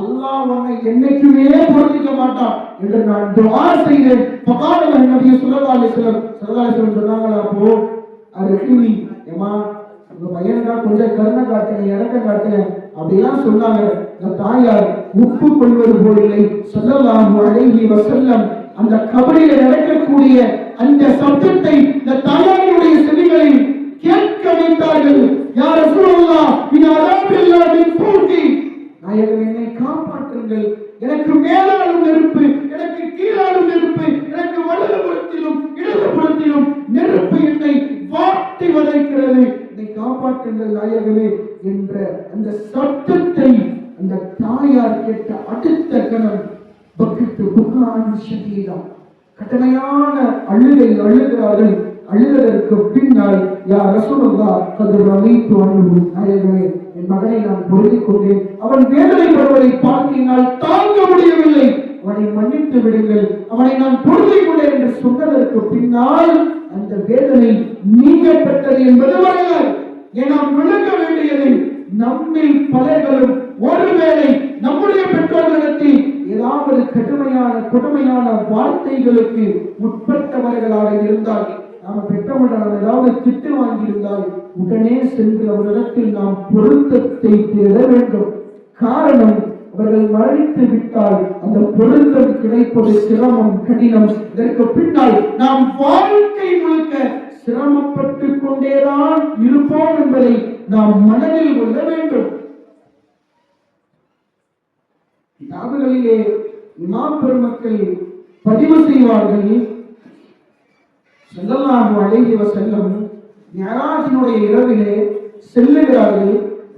அல்லாஹ் உன்னை என்னைக்குமே பொறுத்துக்க மாட்டான் என்று நான் துஆ செய்தேன். ஃபகால நபி ஸல்லல்லாஹு அலைஹி வஸல்லம் சொன்னாங்களா, அப்போ அருகினி ஏமா உங்க பையனுக்கா கொஞ்சம் கருணை காட்டுங்க, இறக்கம் காட்டுங்க அப்படிலாம் சொன்னாங்க. இந்த தாயார் உப்பு கொள்வது போலில்லை. ஸல்லல்லாஹு அலைஹி வஸல்லம் அந்த கபரில் நடக்கக்கூடிய அந்த சப்தத்தை இந்த தாயாருடைய செவிகளில் கேட்க வைத்தார்கள். யா ரசூலுல்லாஹ், மின் அதாபில்லாஹ் மின் என்னை காப்பாற்றுங்கள் நாயகமே என்ற அந்த சத்தத்தை அந்த தாயார் கேட்ட அடுத்த கணம் பக்கிட்டு புகான் ஷதீதா கடுமையான அழுகை அழுகிறார்கள். அழுததற்கு பின்னால் யார் ரசூலுல்லாஹ் கதர் ரமீத்து அன்ஹு நாயகமே என் மகனை நான் பொருந்திக் கொண்டேன், அவன் வேதனைப்படுவதை பார்த்தினால் தாங்க முடியவில்லை, அவனை மன்னித்து விடுங்கள், அவனை நான் பொருந்திக் கொண்டேன் என்று சொன்னதற்கு பின்னால் அந்த வேதனை நீங்கப்பட்டது என்பது வரலாறு. நாம் விளங்க வேண்டியது நம்மில் பலர்களும் ஒருவேளை நம்முடைய பெற்றோர்களிடத்தில் ஏதாவது கொடுமையான வார்த்தைகளுக்கு உட்பட்டவர்களாக இருந்தால், நாம் பெற்றவர்களிடம் ஏதாவது திட்டு வாங்கியிருந்தால் உடனே சென்று அவரிடத்தில் நாம் பொருத்தத்தை தேட வேண்டும். காரணம், அவர்கள் மரணித்து விட்டால் அந்த பொருத்தம் கிடைப்பது சிரமம், கடினம். இதற்கு பின்னால் நாம் வாழ்க்கை முழுக்க சிரமப்பட்டு கொண்டேதான் இருப்போம் என்பதை நாம் மனதில் கொள்ள வேண்டும். கிதாபுகளிலே இமாம் பெருமக்கள் பதிவு செய்வார்கள், ஸல்லல்லாஹு அலைஹி வஸல்லம் மிஅராஜினுடைய இரவிலே செல்லுகிறார்கள்,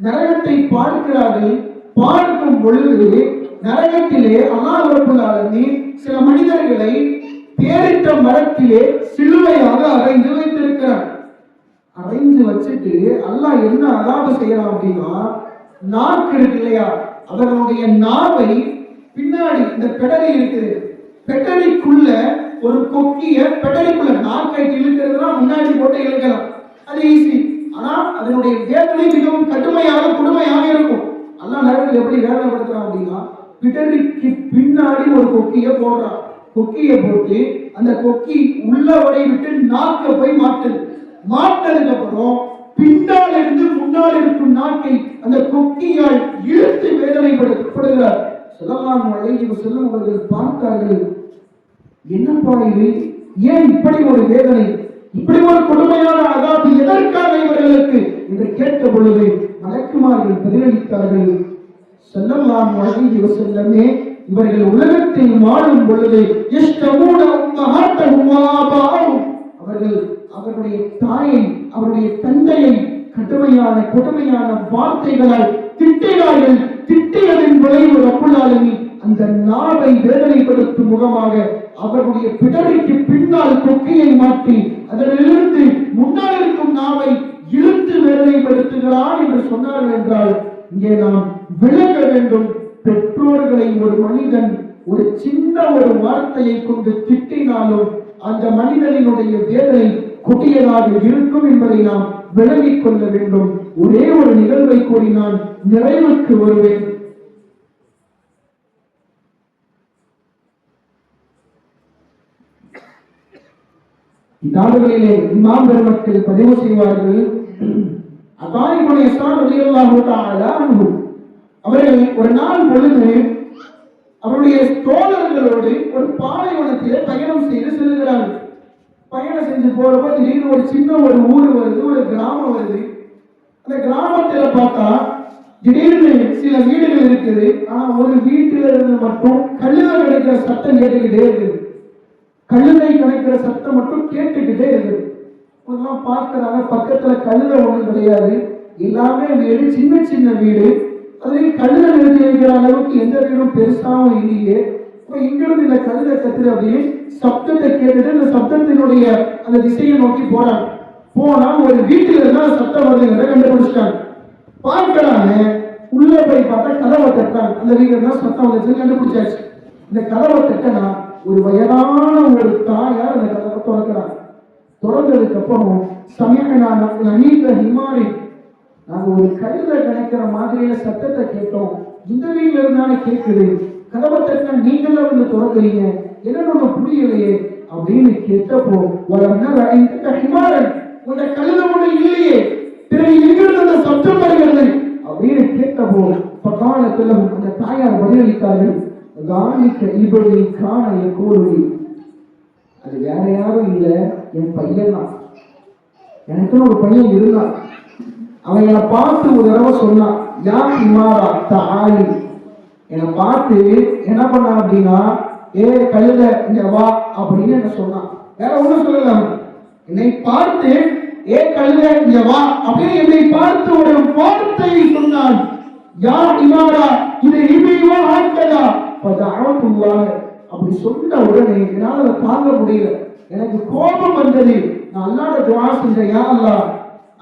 நரகத்தை பார்க்கிறார்கள். பார்க்கும் பொழுது நரகத்திலே அல்லாஹ் ரப்பல் ஆலமீன் சில மனிதர்களை பேரிட்ட மரத்திலே சிலுவையாக அறைந்து வைத்திருக்கிறார். அறைந்து வச்சுட்டு அல்லாஹ் என்ன அதாபு செய்யறான் அப்படின்னா, நாக்கு இருக்கு இல்லையா, அவர்களுடைய நாவை பின்னாடி இந்த பெடரி இருக்குது, பெட்டரிக்குள்ள ஒரு கொக்கிய பெட்டரிக்குள்ள நாக்கை இழுக்கிறதுனா முன்னாடி போட்டு இழுக்கலாம், அது ஈஸி. ஆனா அதனுடைய வேதனை மிகவும் கடுமையாக கொடுமையாக இருக்கும். அல்லாஹ் நரகத்தில் எப்படி வேதனைப்படுத்துறான் அப்படின்னா, பெட்டரிக்கு பின்னாடி ஒரு கொக்கிய போடுறான். கொக்கியை போட்டு அந்த கொக்கி உள்ள வரை விட்டு நாக்க போய் மாட்டதுக்கு அப்புறம் பின்னால் இருந்து முன்னால் இருக்கும் நாக்கை அந்த கொக்கியால் இழுத்து வேதனைப்படுத்தப்படுகிறார். ஸல்லல்லாஹு அலைஹி வஸல்லம் அவர்கள் பார்த்தார்கள், என்னப்பா இது, ஏன் இப்படி ஒரு வேதனை, இப்படி ஒரு கொடுமையான அதாபு எதற்காக இவர்களுக்கு என்று கேட்ட பொழுது மலக்குமார்கள் பதிலளித்தார்கள், ஸல்லல்லாஹு அலைஹி வஸல்லமே, இவர்கள் உலகத்தில் வாழும் பொழுது அவர்கள் அவருடைய தாயை அவருடைய தந்தையை கொடுமையான வார்த்தைகளால் திட்டினார்கள். திட்டியதன் விளைவு ரப்பல் ஆலமீன் அந்த நாவை வேதனைப்படுத்தும் முகமாக அவருடைய பிடரிக்கு பின்னால் கொக்கையை மாற்றி அதிலிருந்து முன்னால் இருக்கும் நாவை இழுத்து வேதனைப்படுத்துகிறான் என்று சொன்னார்கள் என்றால், இங்கே நாம் விளங்க வேண்டும், பெற்றோர்களை ஒரு மனிதன் ஒரு சின்ன ஒரு வார்த்தையை கொண்டு திட்டினாலும் அந்த மனிதனினுடைய வேதனை கொடியதாக இருக்கும் என்பதை நாம் விளங்கிக் கொள்ள வேண்டும். ஒரே ஒரு நிகழ்வை கூறி நான் நிறைவுக்கு வருவேன். கிதாபுகளிலே இமாம் பெருமக்கள் பதிவு செய்வார்கள், அதாயிபுல் யஸார் ரலியல்லாஹு தஆலா அன்ஹு அவர்கள் ஒரு நாள் பொழுது அவருடைய தோழர்களோடு ஒரு பாலைவனத்திலே பயணம் செய்து செல்கிறார்கள். பயணம் செஞ்சு போறப்ப திடீர்னு ஒரு சின்ன ஒரு ஊர் வருது, ஒரு கிராமம் வருது. அந்த கிராமத்துல பார்த்தா திடீர்னு சில வீடுகள் இருக்குது. ஆனா ஒரு வீட்டுல இருந்து மட்டும் கழுதை கிடைக்கிற சத்தம் கேட்டுக்கிட்டே இருக்குது. கழுதை கிடைக்கிற சத்தம் மட்டும் கேட்டுக்கிட்டே இருக்குது. பார்க்கிறாங்க, பக்கத்துல கழுதை ஒண்ணும் கிடையாது, எல்லாமே வீடு, சின்ன சின்ன வீடு. அதுலேயும் கழுதை நிறுத்தி வைக்கிற அளவுக்கு எந்த வீடும் பெருசாகவும் இல்லையே. இங்கிருந்து இந்த கழுதை கத்துது அப்படின்னு சப்தத்தை கேட்டுட்டு இந்த சப்தத்தினுடைய அந்த திசையை நோக்கி போறாங்க. போனா ஒரு வீட்டுல இருந்தா சத்தம் வருதுங்கிறத கண்டுபிடிச்சிட்டாங்க. பார்க்கிறாங்க, உள்ள போய் பார்த்தா கதவை தட்டாங்க. அந்த வீட்டுல தான் சத்தம் வந்துச்சு, கண்டுபிடிச்சாச்சு. இந்த கதவை தட்டனா ஒரு வயதான ஒரு தாயார் அந்த கதவை திறக்கிறாங்க. திறந்ததுக்கு அப்புறம் சமயக்க ஹிமாரி, நாங்க ஒரு கழுதை கிடைக்கிற மாதிரியான சத்தத்தை கேட்டோம், இந்த வீட்டுல இருந்தானே கேட்குது, கதவை தட்டினா நீங்கள வந்து திறக்கிறீங்க, என்னன்னு புரியலையே அப்படின்னு கேட்டப்போ, ஹிமாரன் உங்க கழுதை ஒண்ணு இல்லையே, பிறகு எங்கிருந்து அந்த சத்தம் வருகிறது அப்படின்னு கேட்டப்போ பகாலத்துல அந்த தாயார் பதிலளித்தார்கள், அது வேற யாரும் இல்லை, என் பையன் தான். எனக்குன்னு ஒரு பையன் இருந்தான். அவன் என்னை பார்த்து ஒரு தடவை சொன்னான், யா இமாரா தாலி, என்னை பார்த்து என்ன பண்ணான் அப்படின்னா, ஏ கழுத இங்க வா அப்படின்னு என்ன சொன்னான். வேற ஒண்ணும் சொல்லல, என்னை பார்த்து ஏ கழுத இங்க வா அப்படின்னு என்னை பார்த்து ஒரு வார்த்தையை சொன்னான். யா இமாரா இது இபிவா ஹக்கதா ஃபதஅவுதுல்லாஹ். அப்படி சொன்ன உடனே என்னால அதை தாங்க முடியல, எனக்கு கோபம் வந்தது. நான் அல்லாஹ்ட்ட துஆ செஞ்சேன், யா அல்லாஹ்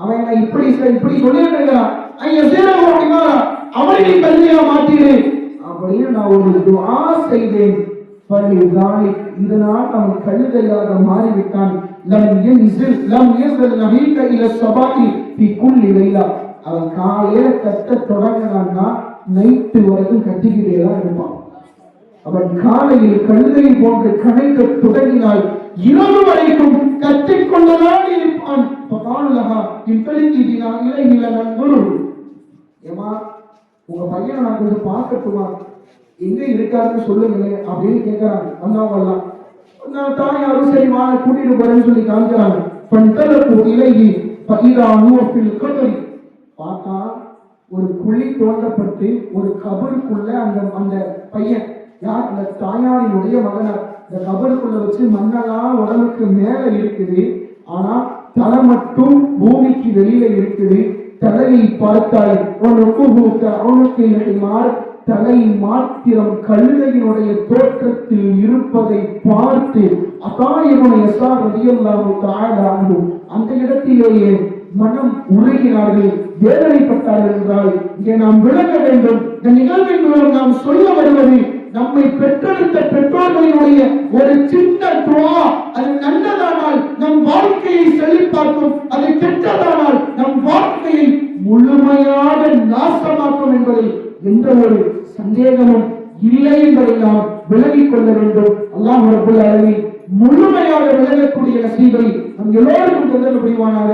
அவன் என்ன இப்படி சொல்லிட்டு இருக்கான், ஐயஸிரஹு இமாரா அவனை நீ கழுதையா மாத்திடு அப்படின்னு நான் ஒரு துஆ செய்தேன். இதனால் அவன் கழுதையாக மாறிவிட்டான். அவன் காலையில கத்த தொடங்கினான்னா நைட்டு வரைக்கும் கத்திக்கிட்டே தான் இருப்பான். அவன் காலையில் கழுதை போன்று கணைக்க தொடங்கினால் இரவு வரைக்கும் கத்திக்கொண்டுதான் இருப்பான். ஏமா உங்க பையனை நான் கொஞ்சம் பார்க்கட்டுமா, எங்க இருக்காருன்னு சொல்லுங்களேன் அப்படின்னு கேட்கிறாங்க. வந்தவங்கலாம் நான் தாயாரும் சரி வாங்க கூட்டிட்டு போறேன்னு சொல்லி காமிக்கிறாங்க. பார்த்தா ஒரு குழி தோண்டப்பட்டு ஒரு கபருக்குள்ள அந்த பையன் யார், அந்த தாயாரினுடைய மகனார், இந்த கபருக்குள்ள வச்சு மண்ணெல்லாம் உடம்புக்கு மேல இருக்குது, ஆனா தலை மட்டும் பூமிக்கு வெளியில இருக்குது. தலையை பார்த்தால் அவனுக்கு தலை மாத்திரம் கழுதையினுடைய தோற்றத்தில் இருப்பதை பார்த்து அந்த இடத்திலேயே மனம் உருகினார்கள், வேதனைப்பட்டார்கள். என்றால் இங்கே நாம் விளங்க வேண்டும், இந்த நிகழ்வின் மூலம் நாம் சொல்ல வருவது நம்மை பெற்றெடுத்த பெற்றோர்களினுடைய ஒரு சின்ன துஆ. அது நல்லதானால் நம் வாழ்க்கையை செழிப்பாக்கும், அது கெட்டதானால் நம் வாழ்க்கையை முழுமையாக நாசமாக்கும் என்பதில் எந்த ஒரு சந்தேகமும் இல்லை என்பதை நாம் விலகிக் கொள்ள வேண்டும். அல்லாஹ் ரப்பல் ஆலமீன் முழுமையாக விலகக்கூடிய நசீபை நம் எல்லோருக்கும் தந்தல் புரிவானாக.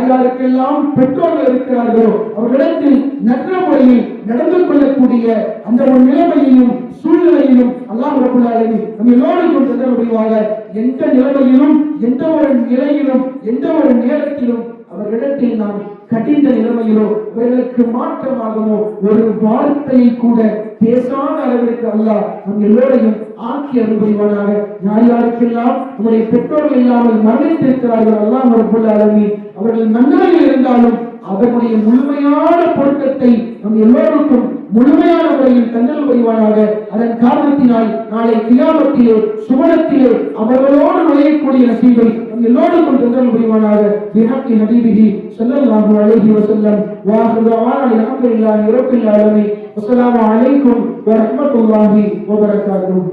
யாருக்கெல்லாம் பெற்றோர்கள் இருக்கிறார்களோ அவர்களிடத்தில் நல்ல முறையில் நடந்து கொள்ளக்கூடிய அந்த ஒரு நிலைமையையும் சூழ்நிலையிலும் அல்லாஹ் ரப்பல் ஆலமீன் நம் எல்லோருக்கும் தந்தல் புரிவாக. எந்த நிலைமையிலும் எந்த ஒரு நிலையிலும் எந்த ஒரு நேரத்திலும் அவர்களிடத்தில் நாம் கடிந்த நிலைமையிலோ அவர்களுக்கு மாற்றமாகவோ ஒரு வார்த்தையை கூட பேசாத அளவிற்கு அல்லாஹ் நம் எல்லோரையும் ஆக்கி அருள்புரிவானாக. யாருக்கெல்லாம் நம்முடைய பெற்றோர்கள் இல்லாமல் மரணித்திருக்கிறார்கள் அல்லாஹ் ரப்பல் ஆலமீன் அவர்கள் நன்மையில் இருந்தாலும் அதனுடைய முழுமையான பொருத்தத்தை நம் எல்லோருக்கும் முழுமையான முறையில் தந்தல் புரிவானாக. அதன் காரணத்தினால் நாளை கியாமத்திலே சுவனத்திலே அவர்களோடு நுழையக்கூடிய நசீபை நம் எல்லோருக்கும் தந்தல் புரிவானாக. பிஹக்கி ஹபீபிஹி ஸல்லல்லாஹு அலைஹி வஸல்லம் வ ஆகிரு தஅவானா அல்ஹம்துலில்லாஹி ரப்பில் ஆலமீன். அஸ்ஸலாமு அலைக்கும் வ ரஹ்மத்துல்லாஹி வ பரகாத்துஹு.